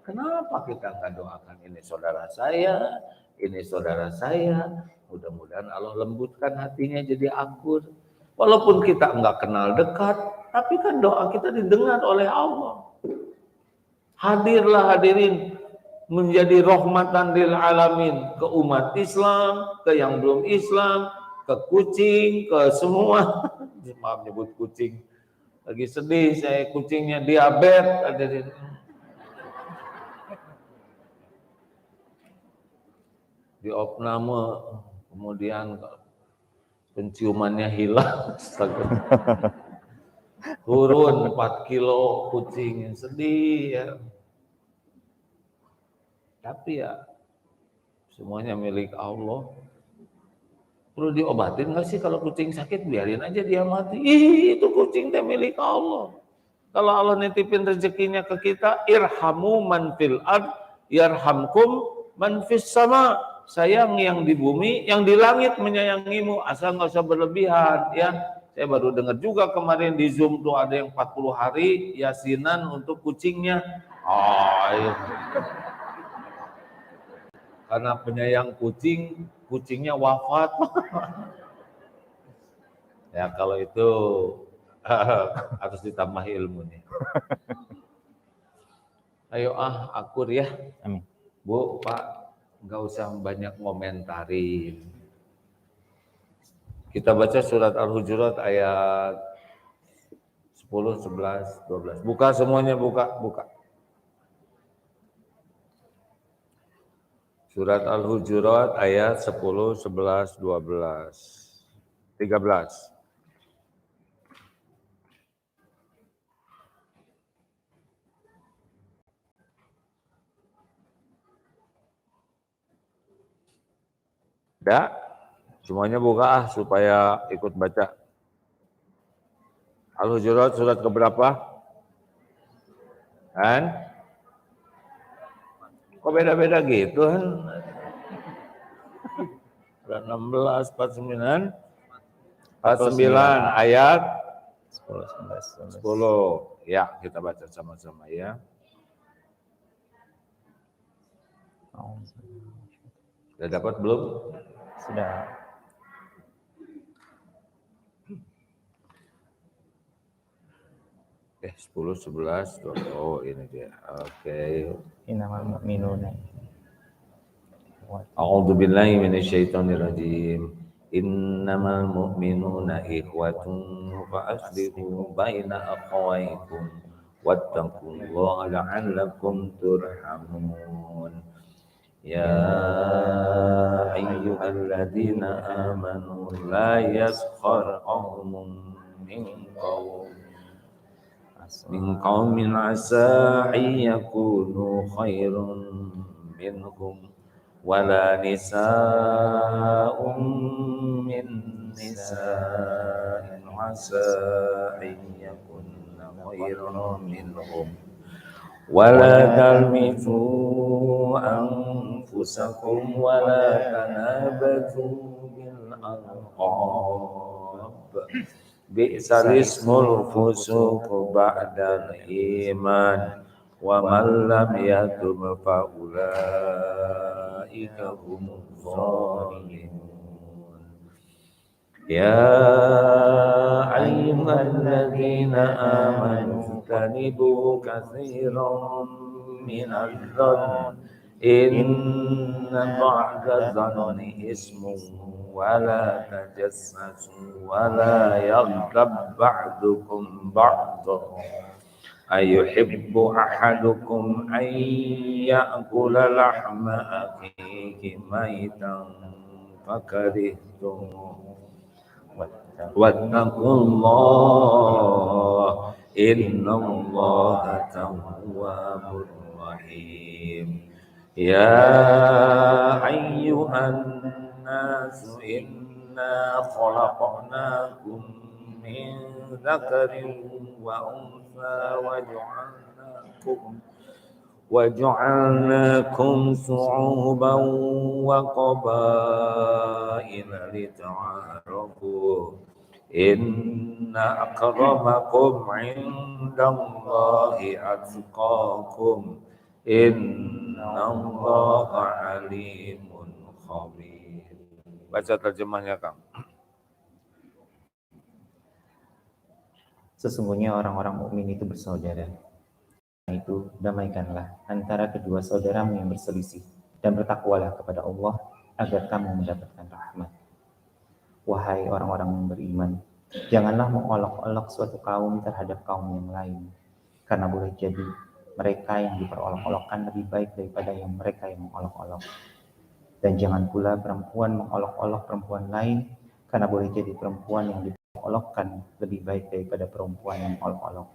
Kenapa kita nggak doakan ini saudara saya, ini saudara saya, Mudah-mudahan Allah lembutkan hatinya jadi akur. Walaupun kita enggak kenal dekat, tapi kan doa kita didengar oleh Allah. Hadirlah hadirin menjadi rahmatan lil alamin ke umat Islam, ke yang belum Islam, ke kucing, ke semua. Maaf nyebut kucing. Lagi sedih saya, kucingnya diabetes hadirin. Di opname, kemudian penciumannya hilang. Turun 4 kilo kucing, sedih ya. Tapi ya semuanya milik Allah. Perlu diobatin nggak sih kalau kucing sakit? Biarin aja dia mati. Ih, itu kucing teh milik Allah. Kalau Allah nitipin rezekinya ke kita, irhamu man fil ard yarhamkum man fis sama. Sayang yang di bumi, yang di langit menyayangimu. Asal nggak usah berlebihan ya. Saya baru dengar juga kemarin di Zoom tuh ada yang 40 hari yasinan untuk kucingnya. Oh, iya. Karena penyayang kucing, kucingnya wafat. Ya kalau itu harus ditambah ilmunya. Ayo akur ya. Amin. Bu, Pak, nggak usah banyak ngomentarin. Kita baca surat Al-Hujurat ayat 10, 11, 12. Buka semuanya, buka. Surat Al-Hujurat ayat 10, 11, 12, 13. Ada? Semuanya buka supaya ikut baca. Al-Hujurat surat keberapa? Kan? Kok beda-beda gitu kan? Surat 16, 49, 49 ayat 10, 10. Ya, kita baca sama-sama ya. Sudah dapat belum? Sudah. Eh, 10, 11, 12. Oh, ini dia. Oke. Innamal mu'minuna. A'udzu billahi minasyaitonir rajim. Innamal mu'minuna ikhwatun fa aslihu baina akhawaykum wattaqullaha la'allakum turhamun. Ya ayyuhalladzina amanu la yaskhar qaumun min qaumin asa yakunu khairun minhum wala nisa'un min nisa'in asa yakunna khairan minhum wala talmizu anfusakum wala tanabatu bil alqab bi'sal ismul fusuq ba'dal iman wa man lam yatub fa ulaika humuz zalimun. Ya ayyuhalladzina amanu tanibu katsiran minadh dhann inna ba'da dhanni ismun wala tajassasu wala yaghtab ba'dukum ba'dhan ayuhibbu ahadukum an ya'kula lahma akhihi maitan fakarihtumuh wattaqullah innallaha tawwabur rahim. Ya ayyuhan nasu inna khalaqnakum min dzakarin wa untha وجعلناكم شعوبا وقبائل لتعارفوا إن أكرمكم عند الله أتقاكم إن الله عليم خبير. Baca terjemahnya, Kang. Sesungguhnya orang-orang mukmin itu bersaudara. Karena itu, damaikanlah antara kedua saudaramu yang berselisih dan bertakwalah kepada Allah agar kamu mendapatkan rahmat. Wahai orang-orang yang beriman, janganlah mengolok-olok suatu kaum terhadap kaum yang lain, karena boleh jadi mereka yang diperolok-olokkan lebih baik daripada yang mereka yang mengolok-olok. Dan jangan pula perempuan mengolok-olok perempuan lain, karena boleh jadi perempuan yang diolok-olokkan lebih baik daripada perempuan yang mengolok-olok.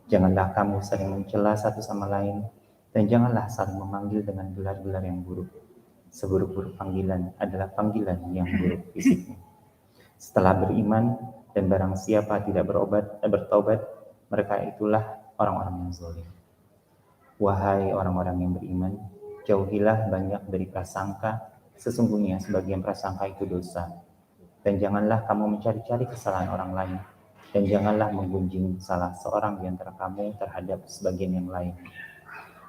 Janganlah kamu saling mencela satu sama lain, dan janganlah saling memanggil dengan gelar-gelar yang buruk. Seburuk-buruk panggilan adalah panggilan yang buruk fisiknya. Setelah beriman dan barang siapa tidak bertobat, mereka itulah orang-orang yang zalim. Wahai orang-orang yang beriman, jauhilah banyak dari prasangka, sesungguhnya sebagian prasangka itu dosa. Dan janganlah kamu mencari-cari kesalahan orang lain, dan janganlah menggunjing salah seorang di antara kamu terhadap sebagian yang lain.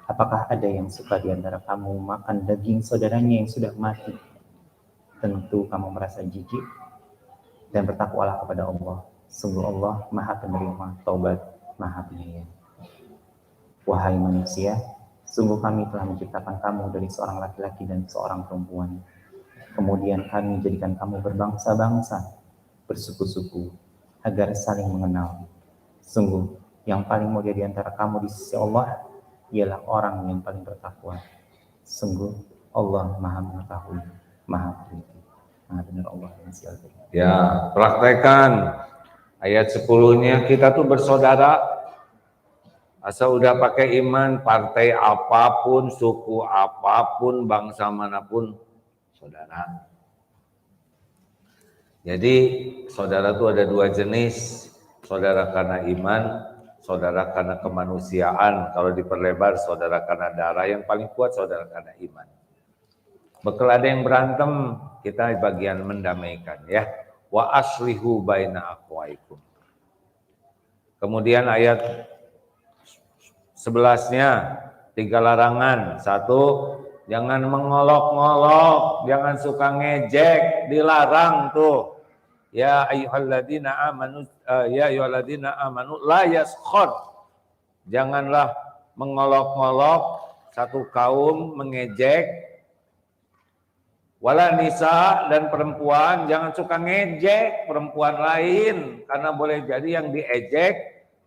Apakah ada yang suka di antara kamu makan daging saudaranya yang sudah mati? Tentu kamu merasa jijik, dan bertakwalah kepada Allah. Sungguh Allah Maha Penerima Taubat, Maha Penyayang. Wahai manusia, sungguh kami telah menciptakan kamu dari seorang laki-laki dan seorang perempuan. Kemudian kami jadikan kamu berbangsa-bangsa, bersuku-suku, agar saling mengenal. Sungguh, yang paling mulia di antara kamu di sisi Allah ialah orang yang paling bertakwa. Sungguh, Allah Maha Mengetahui, Maha Teliti. Maha benar Allah yang Maha Teliti. Ya, praktekan ayat 10-nya, kita tuh bersaudara. Asal udah pakai iman, partai apapun, suku apapun, bangsa manapun, saudara. Jadi saudara itu ada dua jenis, saudara karena iman, saudara karena kemanusiaan. Kalau diperlebar, saudara karena darah. Yang paling kuat saudara karena iman. Bekal ada yang berantem, kita bagian mendamaikan ya. Wa aslihu baina aqwaikum. Kemudian ayat 11-nya 3 larangan. 1, jangan mengolok-ngolok, jangan suka ngejek, dilarang tuh. Ya ayyuhalladzina amanu la yaskhar. Janganlah mengolok-ngolok satu kaum, mengejek. Wala nisa, dan perempuan jangan suka ngejek perempuan lain, karena boleh jadi yang diejek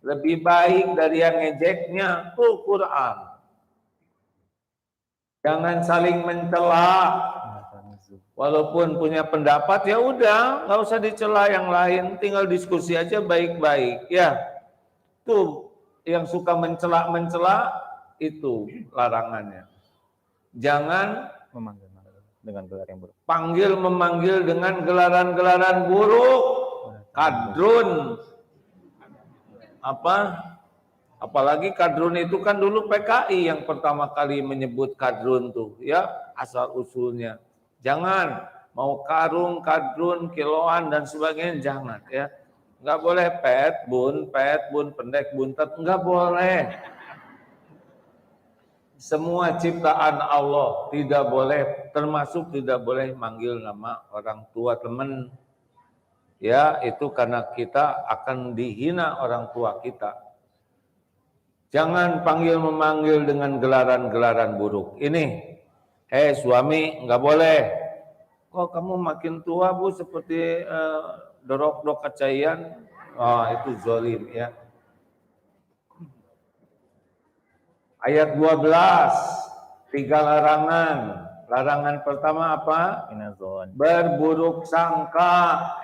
lebih baik dari yang ngejeknya. Tuh Quran. Jangan saling mencela. Walaupun punya pendapat, ya udah, nggak usah dicela yang lain, tinggal diskusi aja baik-baik ya. Tuh yang suka mencela itu larangannya. Jangan Memanggil dengan gelar yang buruk. memanggil dengan gelaran-gelaran buruk. Kadrun. Apalagi kadrun itu kan dulu PKI yang pertama kali menyebut kadrun tuh ya, asal usulnya. Jangan mau karung, kadrun, kiloan dan sebagainya, jangan ya. Enggak boleh pet, bun, pendek, buntet, enggak boleh. Semua ciptaan Allah tidak boleh, termasuk tidak boleh manggil nama orang tua teman. Ya, itu karena kita akan dihina orang tua kita. Jangan memanggil dengan gelaran-gelaran buruk. Ini, suami, nggak boleh. Kok kamu makin tua bu, seperti dorok-dorok kecayan? Oh, itu zalim ya. Ayat 12, 3 larangan. Larangan pertama apa? Berburuk sangka.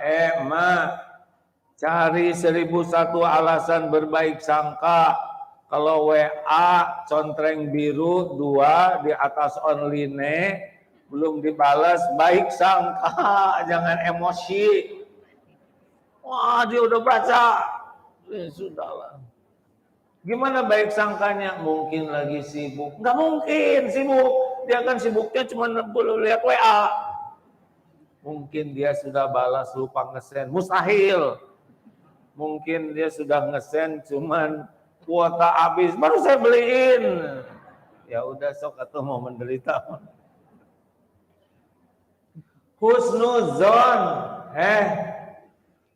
Cari 1001 alasan berbaik sangka. Kalau WA contreng biru 2 di atas online belum dibalas, baik sangka, jangan emosi. Wah, dia udah baca. Sudahlah. Gimana baik sangkanya? Mungkin lagi sibuk. Nggak mungkin sibuk. Dia kan sibuknya cuma belum lihat WA. Mungkin dia sudah balas lupa ngesen. Mustahil. Mungkin dia sudah ngesen cuman kuota habis. Baru saya beliin. Ya udah sok atau mau menderita. Husnuzon.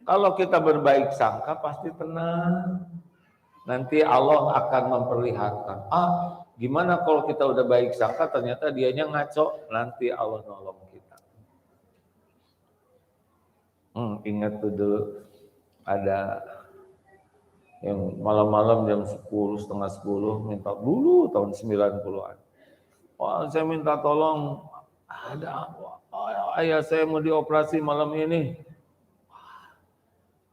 Kalau kita berbaik sangka pasti tenang. Nanti Allah akan memperlihatkan. Gimana kalau kita udah baik sangka ternyata dianya ngaco, nanti Allah nolong kita. Ingat tuh dulu ada yang malam-malam jam 10, setengah 10 minta dulu tahun 90-an. Saya minta tolong, ada ayah saya mau dioperasi malam ini.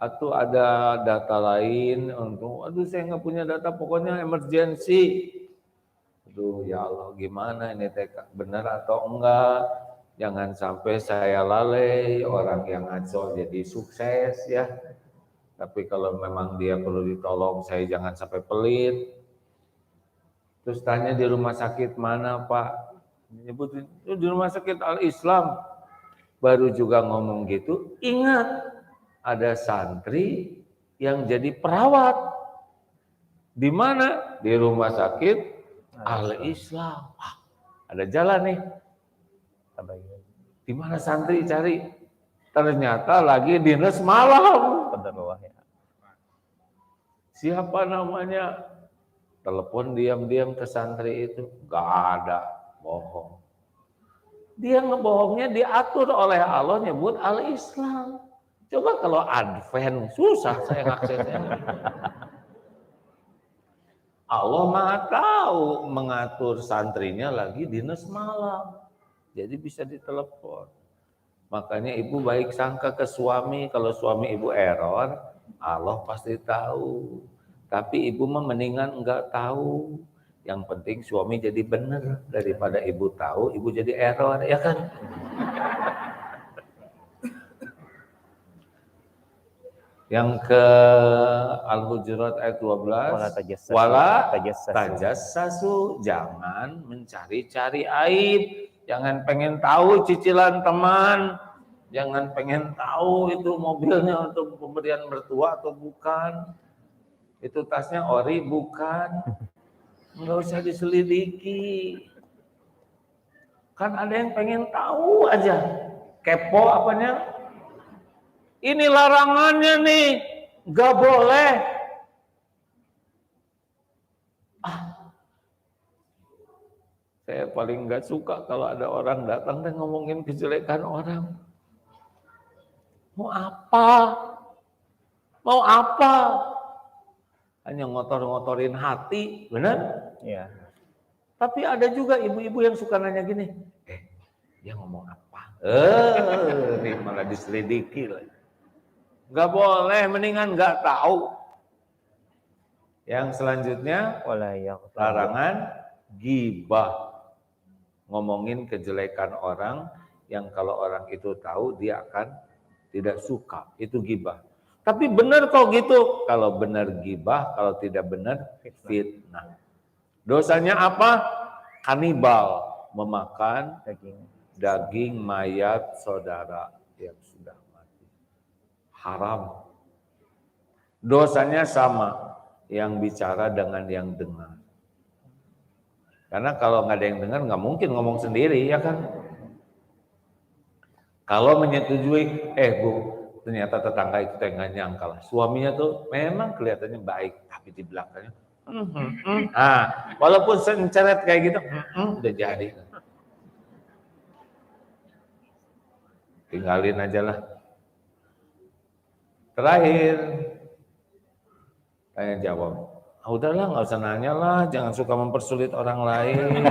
Atau ada data lain untuk, saya nggak punya data, pokoknya emergency. Ya Allah, gimana ini benar atau enggak? Jangan sampai saya lalai, orang yang ngaco jadi sukses ya. Tapi kalau memang dia perlu ditolong, saya jangan sampai pelit. Terus tanya di rumah sakit mana Pak? Nyebutin di rumah sakit Al-Islam. Baru juga ngomong gitu, ingat ada santri yang jadi perawat. Di mana? Di rumah sakit Al-Islam. Ada jalan nih. Di mana santri cari? Ternyata lagi dinas malam. Siapa namanya? Telepon diam-diam ke santri itu. Gak ada, bohong. Dia ngebohongnya diatur oleh Allah nyebut Al-Islam. Coba kalau Advent, susah saya ngaksesnya. Allah Maha tahu mengatur santrinya lagi dinas malam. Jadi bisa ditelepon. Makanya ibu baik sangka ke suami, kalau suami ibu error, Allah pasti tahu. Tapi ibu mah mendingan enggak tahu. Yang penting suami jadi benar daripada ibu tahu, ibu jadi error, ya kan? Yang ke Al-Hujurat ayat 12, wala tajassasu, jangan mencari-cari aib, jangan pengen tahu cicilan teman, jangan pengen tahu itu mobilnya untuk pemberian mertua atau bukan, itu tasnya ori bukan, nggak usah diselidiki. Kan ada yang pengen tahu aja, kepo apanya. Ini larangannya nih, nggak boleh. Saya paling nggak suka kalau ada orang datang dan ngomongin kejelekan orang. Mau apa? Mau apa? Hanya ngotor-ngotorin hati, benar? Iya. Tapi ada juga ibu-ibu yang suka nanya gini, dia ngomong apa? Nih malah diselidiki lagi. Nggak boleh, mendingan nggak tahu. Yang selanjutnya, larangan ghibah. Ngomongin kejelekan orang yang kalau orang itu tahu dia akan tidak suka. Itu ghibah. Tapi benar kok gitu. Kalau benar ghibah, kalau tidak benar fitnah. Dosanya apa? Kanibal, memakan daging mayat saudara yang sudah mati. Haram. Dosanya sama, yang bicara dengan yang dengar. Karena kalau nggak ada yang dengar, nggak mungkin ngomong sendiri, ya kan? Kalau menyetujui, Bu, ternyata tetangga itu nggak nyangka lah. Suaminya tuh memang kelihatannya baik, tapi di belakangnya, walaupun senceret kayak gitu, udah jadi. Tinggalin aja lah. Terakhir, tanya jawab. Udahlah, nggak usah nanya lah, jangan suka mempersulit orang lain.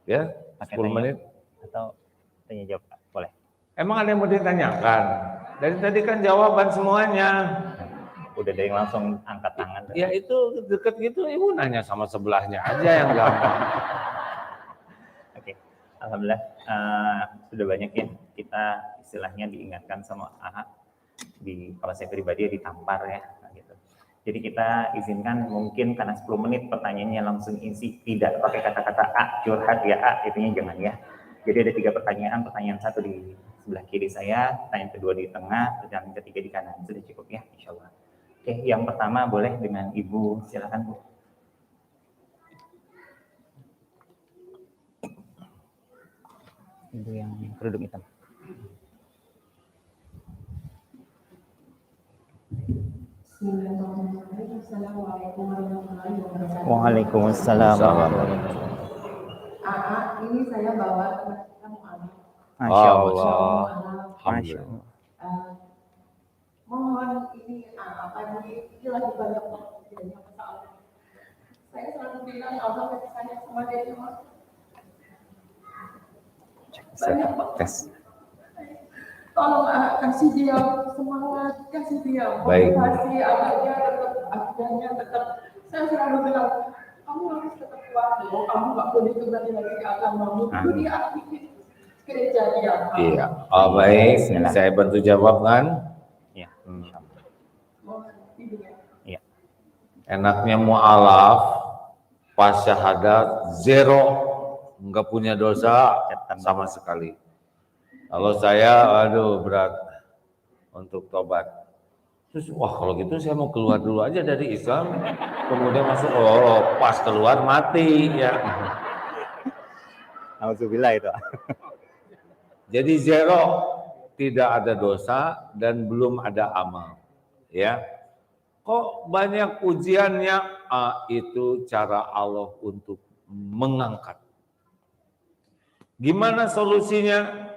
Ya, 10 menit. Atau tanya jawab, boleh. Emang ada yang mau ditanyakan? Dari tadi kan jawaban semuanya. Udah ada yang langsung angkat tangan. Ya itu deket gitu, ibu nanya sama sebelahnya aja yang gampang. Oke, alhamdulillah sudah banyak ya kita istilahnya diingatkan sama AHA. Kalau saya pribadi ditampar ya gitu. Jadi kita izinkan mungkin karena 10 menit pertanyaannya langsung isi, tidak pakai kata-kata curhat ya itunya jangan ya. Jadi ada 3 pertanyaan, pertanyaan satu di sebelah kiri saya, pertanyaan kedua di tengah, pertanyaan ketiga di kanan. Sudah cukup ya, insya Allah. Oke, yang pertama boleh dengan Ibu, silakan Bu. Ibu yang kerudung hitam. Assalamualaikum warahmatullahi wabarakatuh. Waalaikumsalam. Ini saya bawa teman kita Mu'alaf. Masya Allah. Allah. Masya Alhamdulillah. Allah. Mohon ini ini lagi banyak waktunya masalah. Saya selalu bilang Allah kasih sayang sama dia cuma banyak banget. Tes. Tolong kasih dia semangat, kasih dia Baik. motivasi agar dia tetap akidahnya tetap. Saya selalu bilang kamu harus tetap kuat loh, kamu nggak boleh kembali lagi ke agamamu. Itu dia aktivis gereja dia. Iya. Oh, baik. Bismillah. Saya bantu jawab kan. Ya, insya Allah. Mohon ini ya. Ya. Enaknya mu'alaf pas syahadat zero, nggak punya dosa sama sekali. Kalau saya, aduh berat untuk tobat. Terus, wah kalau gitu saya mau keluar dulu aja dari Islam, kemudian masuk, oh pas keluar mati ya. Alhamdulillah itu. Jadi zero, tidak ada dosa dan belum ada amal. Ya, kok banyak ujiannya? Itu cara Allah untuk mengangkat. Gimana solusinya?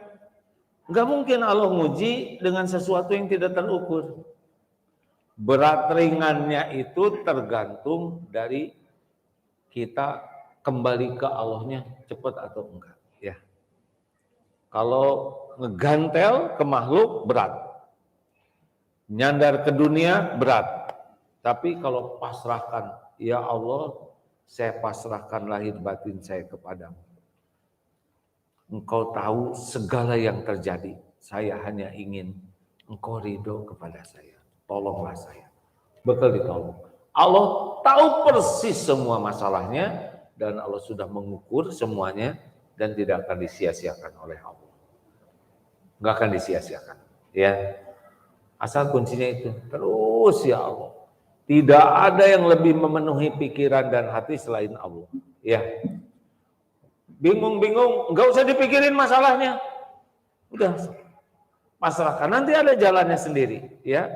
Nggak mungkin Allah nguji dengan sesuatu yang tidak terukur. Berat ringannya itu tergantung dari kita kembali ke Allahnya cepat atau enggak. Ya. Kalau ngegantel ke makhluk berat. Nyandar ke dunia berat. Tapi kalau pasrahkan, ya Allah, saya pasrahkan lahir batin saya kepadamu. Engkau tahu segala yang terjadi. Saya hanya ingin Engkau ridho kepada saya. Tolonglah saya. Bakal ditolong. Allah tahu persis semua masalahnya dan Allah sudah mengukur semuanya dan tidak akan disia-siakan oleh Allah. Enggak akan disia-siakan. Ya. Asal kuncinya itu. Terus ya Allah. Tidak ada yang lebih memenuhi pikiran dan hati selain Allah. Ya. Bingung-bingung, enggak usah dipikirin masalahnya. Udah pasrahkan, nanti ada jalannya sendiri, ya.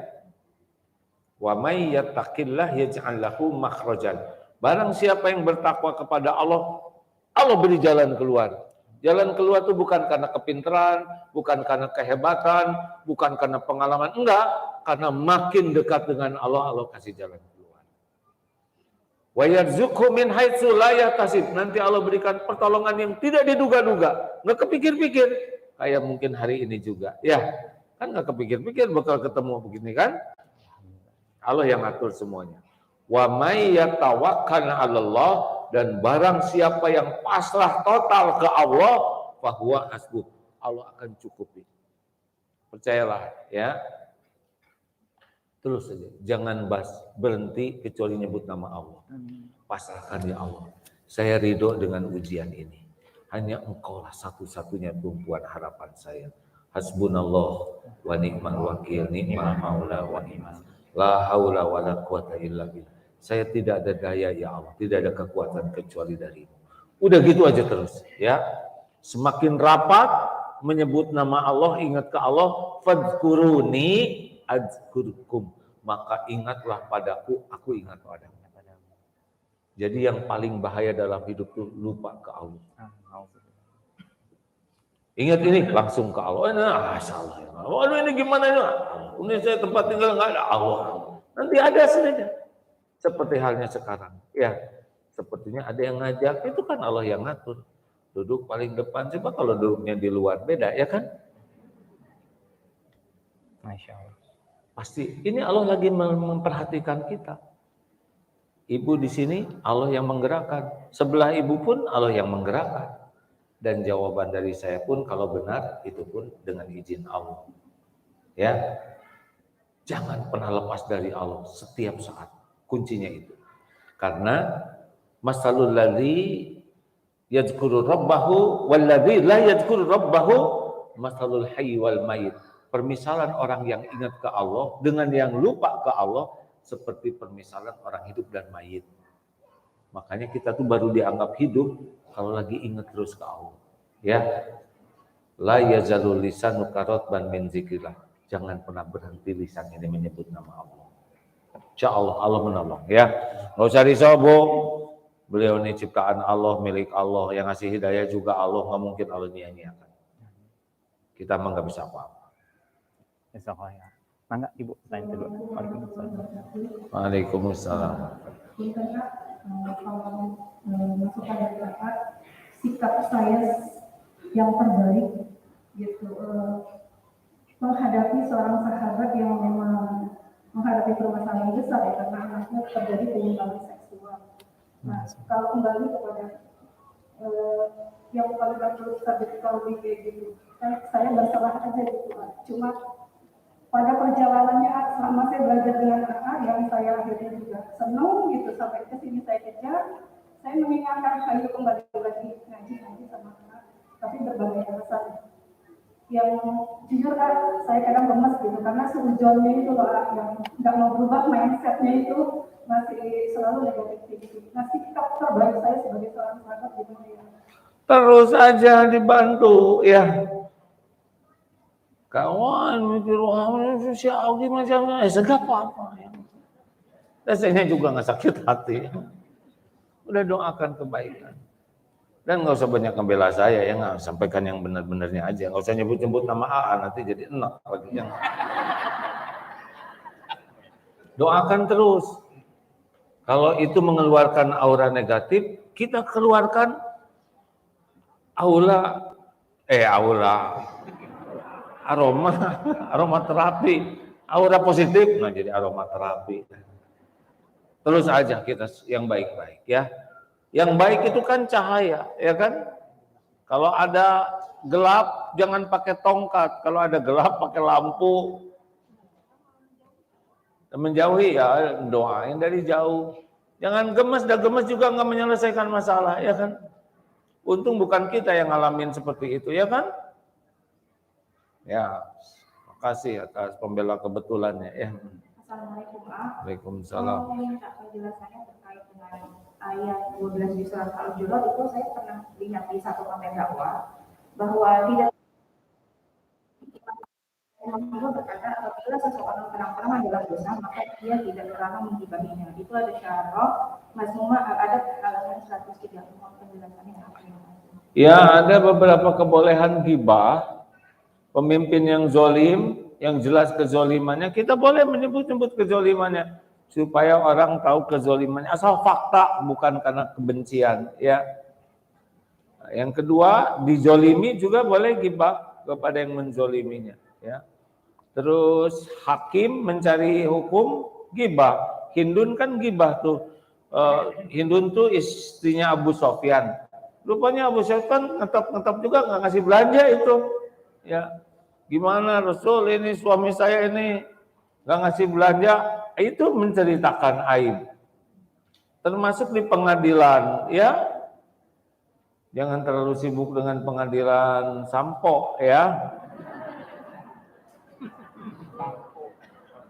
Wa may yattaqillah yaj'al lahu makhrajan. Barang siapa yang bertakwa kepada Allah, Allah beri jalan keluar. Jalan keluar itu bukan karena kepintaran, bukan karena kehebatan, bukan karena pengalaman, enggak, karena makin dekat dengan Allah, Allah kasih jalan keluar. Wa yarzuqhu min haitsu la yahtasib. Nanti Allah berikan pertolongan yang tidak diduga-duga, enggak kepikir-pikir. Kayak mungkin hari ini juga. Ya, kan enggak kepikir-pikir bakal ketemu begini kan? Allah yang atur semuanya. Wa may yatawakkal 'alallah, dan barang siapa yang pasrah total ke Allah, fahuwa hasbuh. Allah akan cukupi. Percayalah ya. Terus saja, jangan berhenti kecuali nyebut nama Allah. Pasrahkan ya Allah. Saya ridho dengan ujian ini. Hanya Engkau lah satu-satunya tumpuan harapan saya. Hasbunallah wa ni'mal wakil, ni'mal maula wa ni'mal. La haula wa la quwata illa billah. Saya tidak ada daya ya Allah, tidak ada kekuatan kecuali darimu. Udah gitu aja terus ya. Semakin rapat menyebut nama Allah, ingat ke Allah, fadhkuruni adzkurkum, maka ingatlah padaku, aku ingat padamu. Jadi yang paling bahaya dalam hidup itu lupa ke Allah. Ingat ini langsung ke Allah. Salah ya. Waduh ini gimana ini? Ini saya tempat tinggal nggak ada Allah. Nanti ada saja. Seperti halnya sekarang. Ya, sepertinya ada yang ngajak, itu kan Allah yang ngatur. Duduk paling depan, coba kalau duduknya di luar beda ya kan? Masya Allah. Pasti ini Allah lagi memperhatikan kita. Ibu di sini Allah yang menggerakkan, sebelah ibu pun Allah yang menggerakkan. Dan jawaban dari saya pun kalau benar itu pun dengan izin Allah. Ya. Jangan pernah lepas dari Allah setiap saat. Kuncinya itu. Karena masalul ladzi yadhkuru rabbahu wal ladzi la yadhkuru rabbahu masalul hayy wal mayit. Permisalan orang yang ingat ke Allah dengan yang lupa ke Allah seperti permisalan orang hidup dan mayit. Makanya kita tuh baru dianggap hidup kalau lagi ingat terus ke Allah. Ya. La yazalul lisanuka ratban min zikrillah. Jangan pernah berhenti lisan ini menyebut nama Allah. Insya Allah, Allah menolong ya. Nggak usah risau, Bu. Beliau ini ciptaan Allah, milik Allah. Yang ngasih hidayah juga Allah. Nggak mungkin Allah nyanyiakan. Kita mah nggak bisa apa-apa. Jazakallah ya. Mangga Ibu, tanya kedua. Waalaikumsalam. Waalaikumsalam. Misalnya kalau masukan dari Bapak, sikap saya yang terbaik gitu menghadapi seorang sahabat yang memang menghadapi permasalahan besar ya karena anaknya terjadi penyimpangan seksual. Nah, kalau kembali kepada yang paling terus terjadi kayak gitu, saya bersalah aja gitu. Cuma pada perjalanannya selama saya belajar dengan AA yang saya akhirnya juga senang gitu sampai ke sini saya kejar, saya mengingatkan ayo kembali lagi ngaji sama AA, tapi berbagai alasan yang jujur kan saya kadang lemes gitu karena seujonnya itu loh yang nggak mau berubah mindsetnya itu masih selalu negatif gitu. Nah sikap terbaik saya sebagai seorang sahabat gimana ya? Terus aja dibantu ya. Kawan mikir sosial gimana segap apa ya. Rasanya juga nggak sakit hati. Udah doakan kebaikan. Dan nggak usah banyak membela saya ya, nggak sampaikan yang benar-benarnya aja. Nggak usah nyebut-nyebut nama AA nanti jadi enak lagi yang. Doakan terus. Kalau itu mengeluarkan aura negatif, kita keluarkan aroma terapi, aura positif, nah jadi aroma terapi. Terus aja kita yang baik-baik ya. Yang baik itu kan cahaya, ya kan? Kalau ada gelap, jangan pakai tongkat. Kalau ada gelap, pakai lampu. Dan menjauhi ya, doain dari jauh. Jangan gemes, dah gemes juga nggak menyelesaikan masalah, ya kan? Untung bukan kita yang ngalamin seperti itu, ya kan? Ya, makasih atas pembela kebetulannya, ya. Assalamualaikum Pak. Waalaikumsalam. Saya minta penjelasannya terkait dengan ayat 12 di surat Al-Jurat itu saya pernah lihat di satu konten dakwah bahwa tidak Allah berkata apabila seseorang terang-terangan dalam dosa maka dia tidak terlarang menggibahinya. Itu ada syarat mazmumah ada halaman 103 penjelasannya apa yang Ya, ada beberapa kebolehan gibah. Pemimpin yang zolim, yang jelas kezolimannya, kita boleh menyebut-nyebut kezolimannya supaya orang tahu kezolimannya. Asal fakta, bukan karena kebencian. Ya. Yang kedua, dizolimi juga boleh gibah kepada yang menzoliminya. Ya. Terus hakim mencari hukum gibah. Hindun kan gibah tuh. Hindun tuh istrinya Abu Sofyan. Rupanya Abu Sofyan ngetop juga nggak ngasih belanja itu. Ya, gimana Rasul ini suami saya ini nggak ngasih belanja, itu menceritakan aib. Termasuk di pengadilan, ya. Jangan terlalu sibuk dengan pengadilan sampo, ya.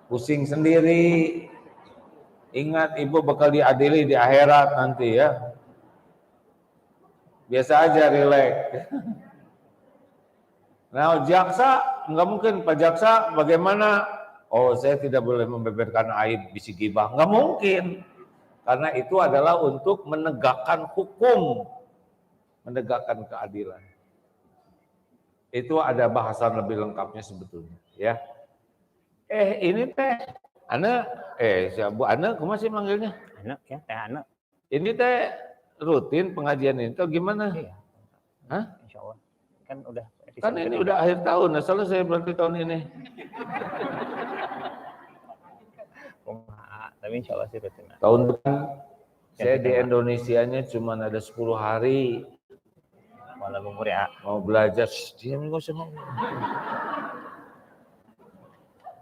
Pusing sendiri. Ingat ibu bakal diadili di akhirat nanti ya. Biasa aja rileks. Nah, jaksa nggak mungkin, Pak Jaksa bagaimana? Oh, saya tidak boleh membeberkan aib bisi gibah. Nggak mungkin. Karena itu adalah untuk menegakkan hukum, menegakkan keadilan. Itu ada bahasan lebih lengkapnya sebetulnya, ya. Ini teh, Bu Ana, aku masih manggilnya? Anak ya, teh anak. Ini teh rutin pengajian ini, atau gimana? Iya. Hah? Insya Allah. Kan udah. Kan ini udah akhir tahun, nah selesai berarti tahun ini. Tapi insya Allah sih rutin. Tahun depan saya di Indonesianya cuma ada 10 hari. Malah umur ya. Mau belajar, diam nggak usah ngomong.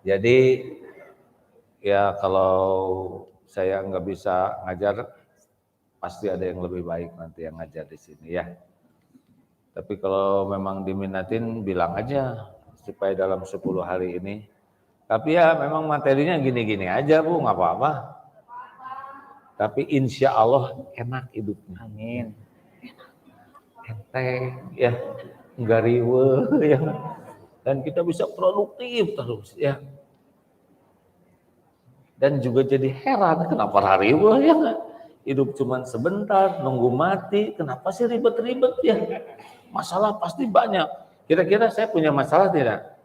Jadi ya kalau saya nggak bisa ngajar, pasti ada yang lebih baik nanti yang ngajar di sini ya. Tapi kalau memang diminatin, bilang aja supaya dalam 10 hari ini. Tapi ya memang materinya gini-gini aja Bu, nggak apa-apa. Tapi insya Allah enak hidupnya. Amin. Enteng, ya. nggak riweuh ya. Dan kita bisa produktif terus ya. Dan juga jadi heran kenapa riweuh ya nggak? Hidup cuman sebentar, nunggu mati, kenapa sih ribet-ribet ya? Masalah pasti banyak. Kira-kira saya punya masalah tidak?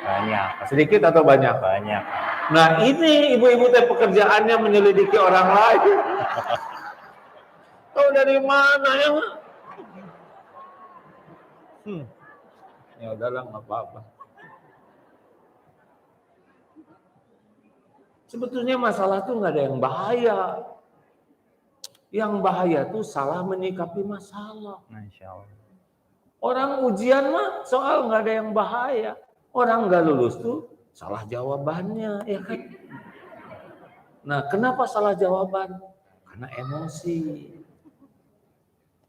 Banyak. Sedikit atau banyak? Banyak. Nah ini ibu-ibu teh pekerjaannya menyelidiki orang lain. Tahu dari mana ya? Ya udahlah nggak apa-apa. Sebetulnya masalah tuh nggak ada yang bahaya. Yang bahaya tuh salah menyikapi masalah. Masya Allah. Orang ujian mah soal nggak ada yang bahaya. Orang nggak lulus tuh salah jawabannya, ya kan? Nah, kenapa salah jawaban? Karena emosi.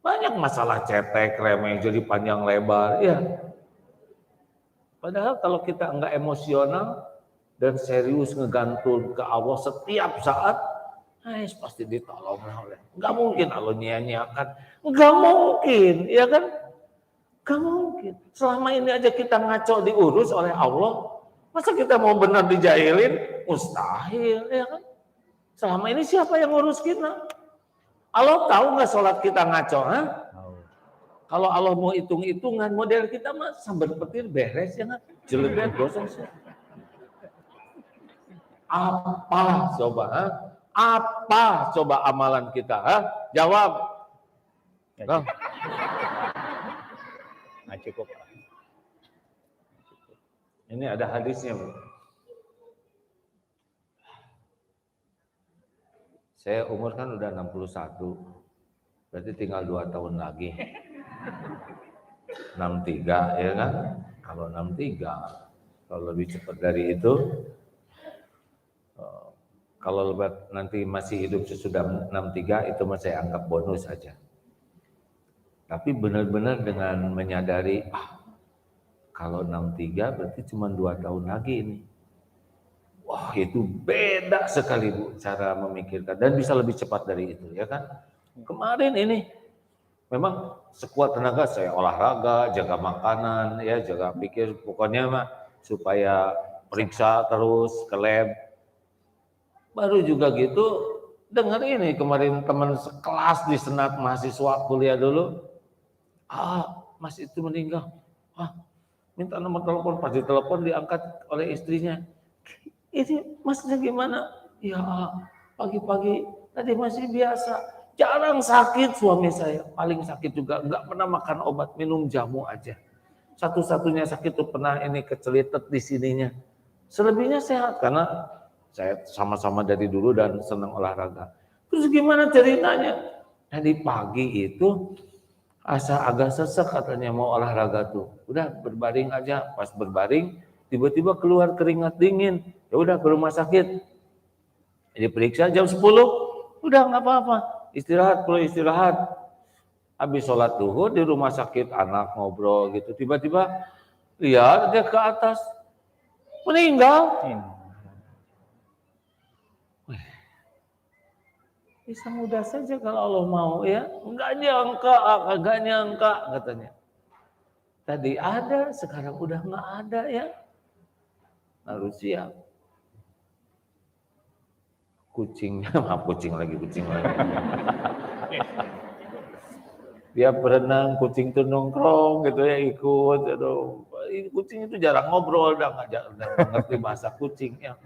Banyak masalah cetek, remeh, jadi panjang lebar, ya. Padahal kalau kita nggak emosional dan serius ngegantung ke Allah setiap saat, pasti ditolong oleh. Nggak mungkin Allah nyanyiakan, nggak mungkin, ya kan? Nggak mungkin. Selama ini aja kita ngaco diurus oleh Allah, masa kita mau benar dijailin? Mustahil, ya kan? Selama ini siapa yang ngurus kita? Allah tahu nggak sholat kita ngaco? Hah? Kalau Allah mau hitung-hitungan, model kita mah sambar petir beres ya kan? Jelebet bosan sih. Apa coba? Ha? Apa coba amalan kita? Ha? Jawab. Ya, nah, cukup. Ini ada hadisnya, Bu. Saya umur kan udah 61. Berarti tinggal 2 tahun lagi. 63 ya kan? Kalau 63, kalau lebih cepat dari itu, kalau nanti masih hidup sesudah 63 itu masih saya anggap bonus aja. Tapi benar-benar dengan menyadari, kalau 63 berarti cuma 2 tahun lagi ini. Wah itu beda sekali Bu cara memikirkan dan bisa lebih cepat dari itu ya kan. Kemarin ini memang sekuat tenaga saya olahraga, jaga makanan, ya jaga pikir, pokoknya mah supaya periksa terus ke lab. Baru juga gitu, dengar ini kemarin teman sekelas di senat mahasiswa kuliah dulu, mas itu meninggal, minta nomor telepon, pas ditelepon diangkat oleh istrinya. Ini masnya gimana? Ya pagi-pagi tadi masih biasa, jarang sakit suami saya, paling sakit juga, nggak pernah makan obat, minum jamu aja. Satu-satunya sakit tuh pernah ini kecelitet di sininya. Selebihnya sehat karena saya sama-sama dari dulu dan senang olahraga. Terus gimana ceritanya? Tadi pagi itu asa agak sesek katanya mau olahraga tuh. Udah berbaring aja, pas berbaring tiba-tiba keluar keringat dingin. Ya udah ke rumah sakit. Diperiksa jam 10, udah nggak apa-apa. Istirahat, perlu istirahat. Habis sholat duhur di rumah sakit, anak ngobrol gitu. Tiba-tiba lihat dia ke atas, meninggal. Bisa mudah saja kalau Allah mau ya. Enggak nyangka katanya. Tadi ada, sekarang udah nggak ada ya. Harus siap. Kucing lagi. Dia berenang, kucing tuh nongkrong gitu ya ikut. Aduh. Kucing itu jarang ngobrol, udah ngerti bahasa kucing ya.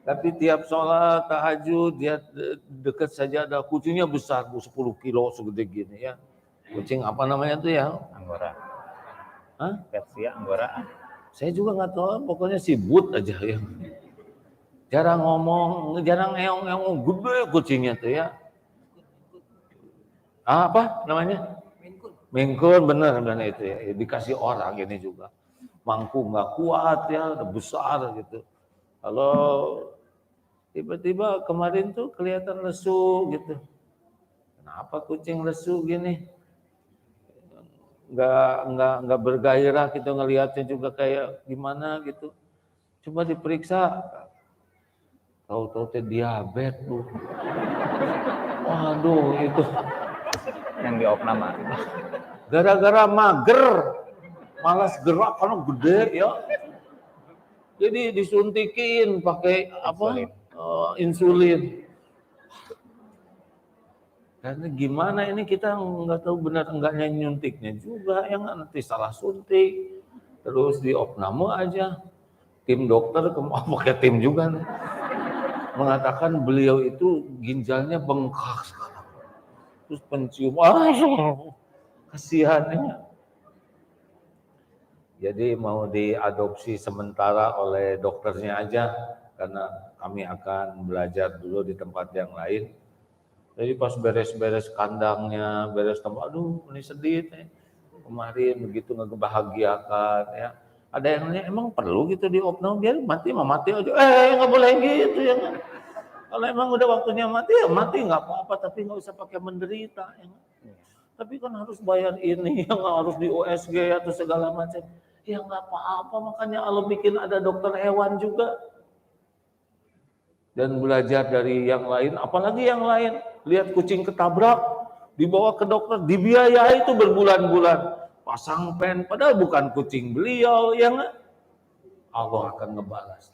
Tapi tiap sholat tahajud dia dekat saja ada kucingnya besar, 10 kilo segede gini ya. Kucing apa namanya tuh ya? Anggora. Hah? Persia, Anggora. Saya juga nggak tahu, pokoknya si But aja ya. Jarang ngomong, jarang ngeong-ngeong, gede kucingnya tuh ya. Apa namanya? Mingkun bener itu ya. Dikasih orang ini juga. Mangku nggak kuat ya, udah besar gitu. Kalau tiba-tiba kemarin tuh kelihatan lesu gitu. Kenapa kucing lesu gini? Nggak bergairah gitu ngelihatnya juga kayak gimana gitu. Coba diperiksa, tahu-tahu teh diabetes tuh. Waduh itu Yang diopnama. Gara-gara mager, malas gerak karena gede ya. Jadi disuntikin pakai apa? Insulin. Karena gimana ini kita nggak tahu benar enggaknya nyuntiknya juga, yang nanti salah suntik, terus di opname aja. Tim dokter, pakai tim juga nih, mengatakan beliau itu ginjalnya bengkak sekarang. Terus pencium, kasihannya. Jadi mau diadopsi sementara oleh dokternya aja, karena kami akan belajar dulu di tempat yang lain. Jadi pas beres-beres kandangnya, beres tempat, aduh ini sedih nih. Kemarin begitu ngebahagiakan ya. Ada yang nanya, emang perlu gitu di opname, biar mati mah mati aja. Nggak boleh gitu ya kan. Kalau emang udah waktunya mati ya mati, nggak apa-apa, tapi nggak usah pakai menderita ya. Tapi kan harus bayar ini, yang harus di USG atau segala macam. Ya nggak apa-apa, makanya Allah bikin ada dokter hewan juga. Dan belajar dari yang lain, apalagi yang lain. Lihat kucing ketabrak, dibawa ke dokter, dibiayai itu berbulan-bulan. Pasang pen, padahal bukan kucing beliau, ya nggak? Allah akan ngebalas.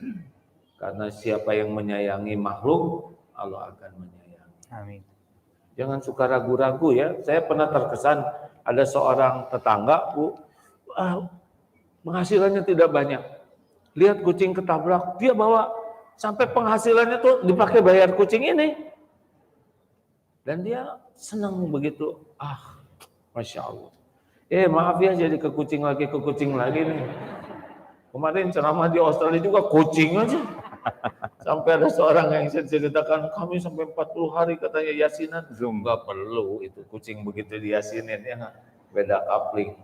Karena siapa yang menyayangi makhluk, Allah akan menyayangi. Amin. Jangan suka ragu-ragu ya. Saya pernah terkesan ada seorang tetangga, Bu, penghasilannya tidak banyak. Lihat kucing ketabrak, dia bawa sampai penghasilannya tuh dipakai bayar kucing ini. Dan dia senang begitu. Masya Allah. Maaf ya, jadi ke kucing lagi nih. Kemarin ceramah di Australia juga kucing aja. Sampai ada seorang yang ceritakan, kami sampai 40 hari katanya yasinan. Zoom, nggak perlu itu kucing begitu di yasinin, ya beda kapling.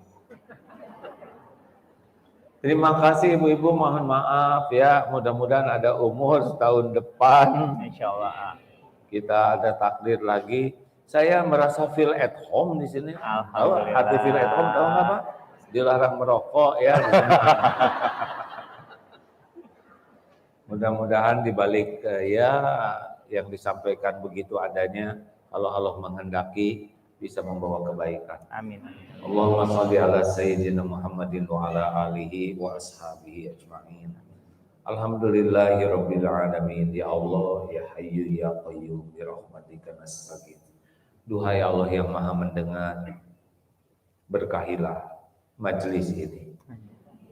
Terima kasih ibu-ibu, mohon maaf ya, mudah-mudahan ada umur tahun depan. Insya Allah. Kita ada takdir lagi. Saya merasa feel at home di sini. Alhamdulillah. Arti feel at home tahu nggak Pak? Dilarang merokok ya. Mudah-mudahan dibalik yang disampaikan begitu adanya, kalau Allah menghendaki bisa membawa kebaikan. Amin. Allahumma shalli ala sayyidina Muhammadin wa ala alihi wa ashabihi ajma'in. Alhamdulillahi rabbil alamin. Ya Allah, ya Hayyu ya Qayyum, bi rahmatika nastaghits. Duhai Allah yang Maha mendengar, berkahilah majelis ini.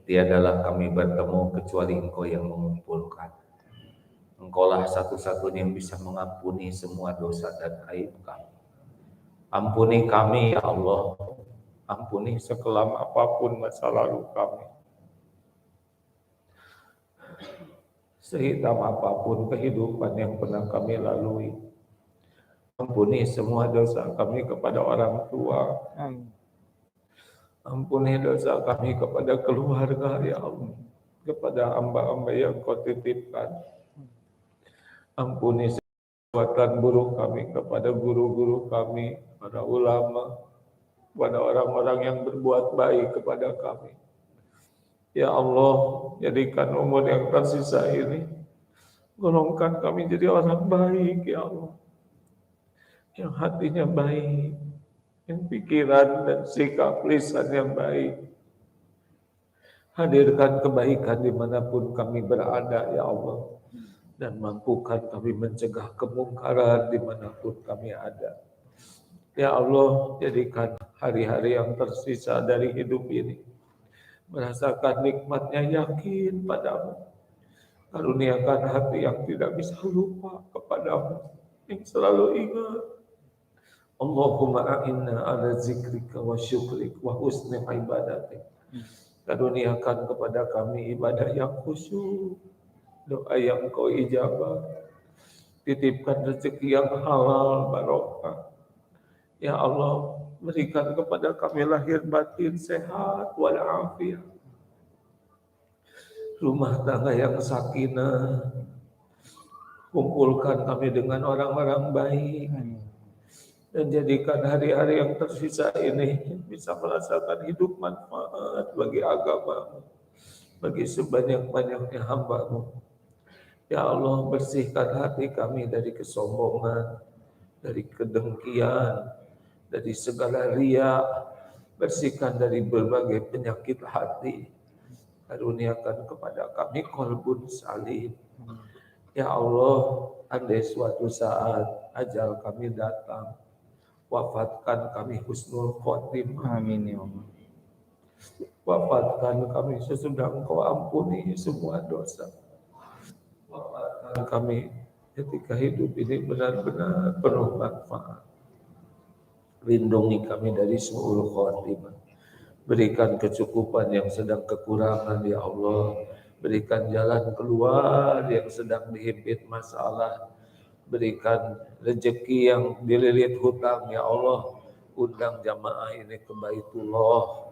Tiadalah kami bertemu kecuali Engkau yang mengumpulkan. Engkaulah satu-satunya yang bisa mengampuni semua dosa dan aib kami. Ampuni kami ya Allah. Ampuni sekelam apapun masa lalu kami. Sehitam apapun kehidupan yang pernah kami lalui. Ampuni semua dosa kami kepada orang tua. Ampuni dosa kami kepada keluarga ya Allah. Kepada hamba-hamba yang Kau titipkan. Ampuni perbuatan buruk kami kepada guru-guru kami, para ulama, kepada orang-orang yang berbuat baik kepada kami. Ya Allah, jadikan umur yang tersisa ini, golongkan kami jadi orang baik ya Allah. Yang hatinya baik, yang pikiran dan sikap lisan yang baik. Hadirkan kebaikan dimanapun kami berada ya Allah. Dan mampukan kami mencegah kemungkaran dimanapun kami ada. Ya Allah, jadikan hari-hari yang tersisa dari hidup ini merasakan nikmatnya yakin padamu. Karuniakan hati yang tidak bisa lupa kepadamu, yang selalu ingat. Allahumma a'inna ala zikrika wa syukrik wa husni ibadatik. Karuniakan kepada kami ibadah yang khusyuk, doa yang Kau ijabah, titipkan rezeki yang halal barokah. Ya Allah, berikan kepada kami lahir batin sehat walafiat, rumah tangga yang sakinah, kumpulkan kami dengan orang-orang baik, dan jadikan hari-hari yang tersisa ini bisa merasakan hidup manfaat bagi agama, bagi sebanyak-banyaknya hamba-Mu. Ya Allah, bersihkan hati kami dari kesombongan, dari kedengkian, dari segala riya, bersihkan dari berbagai penyakit hati, karuniakan kepada kami qalbun salim. Ya Allah, andai suatu saat ajal kami datang, wafatkan kami husnul khotimah. Amin ya Allah. Wafatkan kami sesudah Engkau ampuni semua dosa. Wafatkan kami ketika hidup ini benar-benar penuh manfaat. Lindungi kami dari su'ul khotimah. Berikan kecukupan yang sedang kekurangan ya Allah. Berikan jalan keluar yang sedang dihimpit masalah. Berikan rezeki yang dililit hutang ya Allah. Undang jamaah ini ke Baitullah.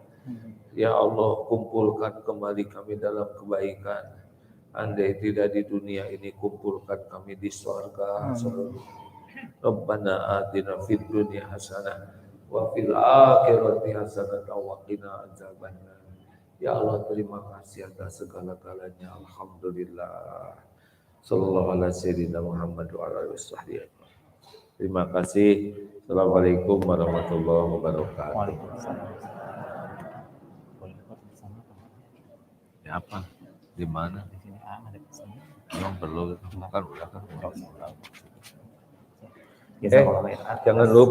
Ya Allah, kumpulkan kembali kami dalam kebaikan. Andai tidak di dunia ini, kumpulkan kami di surga. Rabbana atina fid dunya hasanah wa fil akhirati hasanah wa qina adzabannar. Ya Allah, terima kasih atas segala-galanya. Alhamdulillah. Sallallahu alaihi sayyidina Muhammad wa alihi wasallam. Terima kasih. Assalamualaikum warahmatullahi wabarakatuh. Waalaikumsalam. Ya apa? Di mana? Di sini ada pesan. Emang perlu kan udah kan. Jazakallahu khairan. Jangan lupa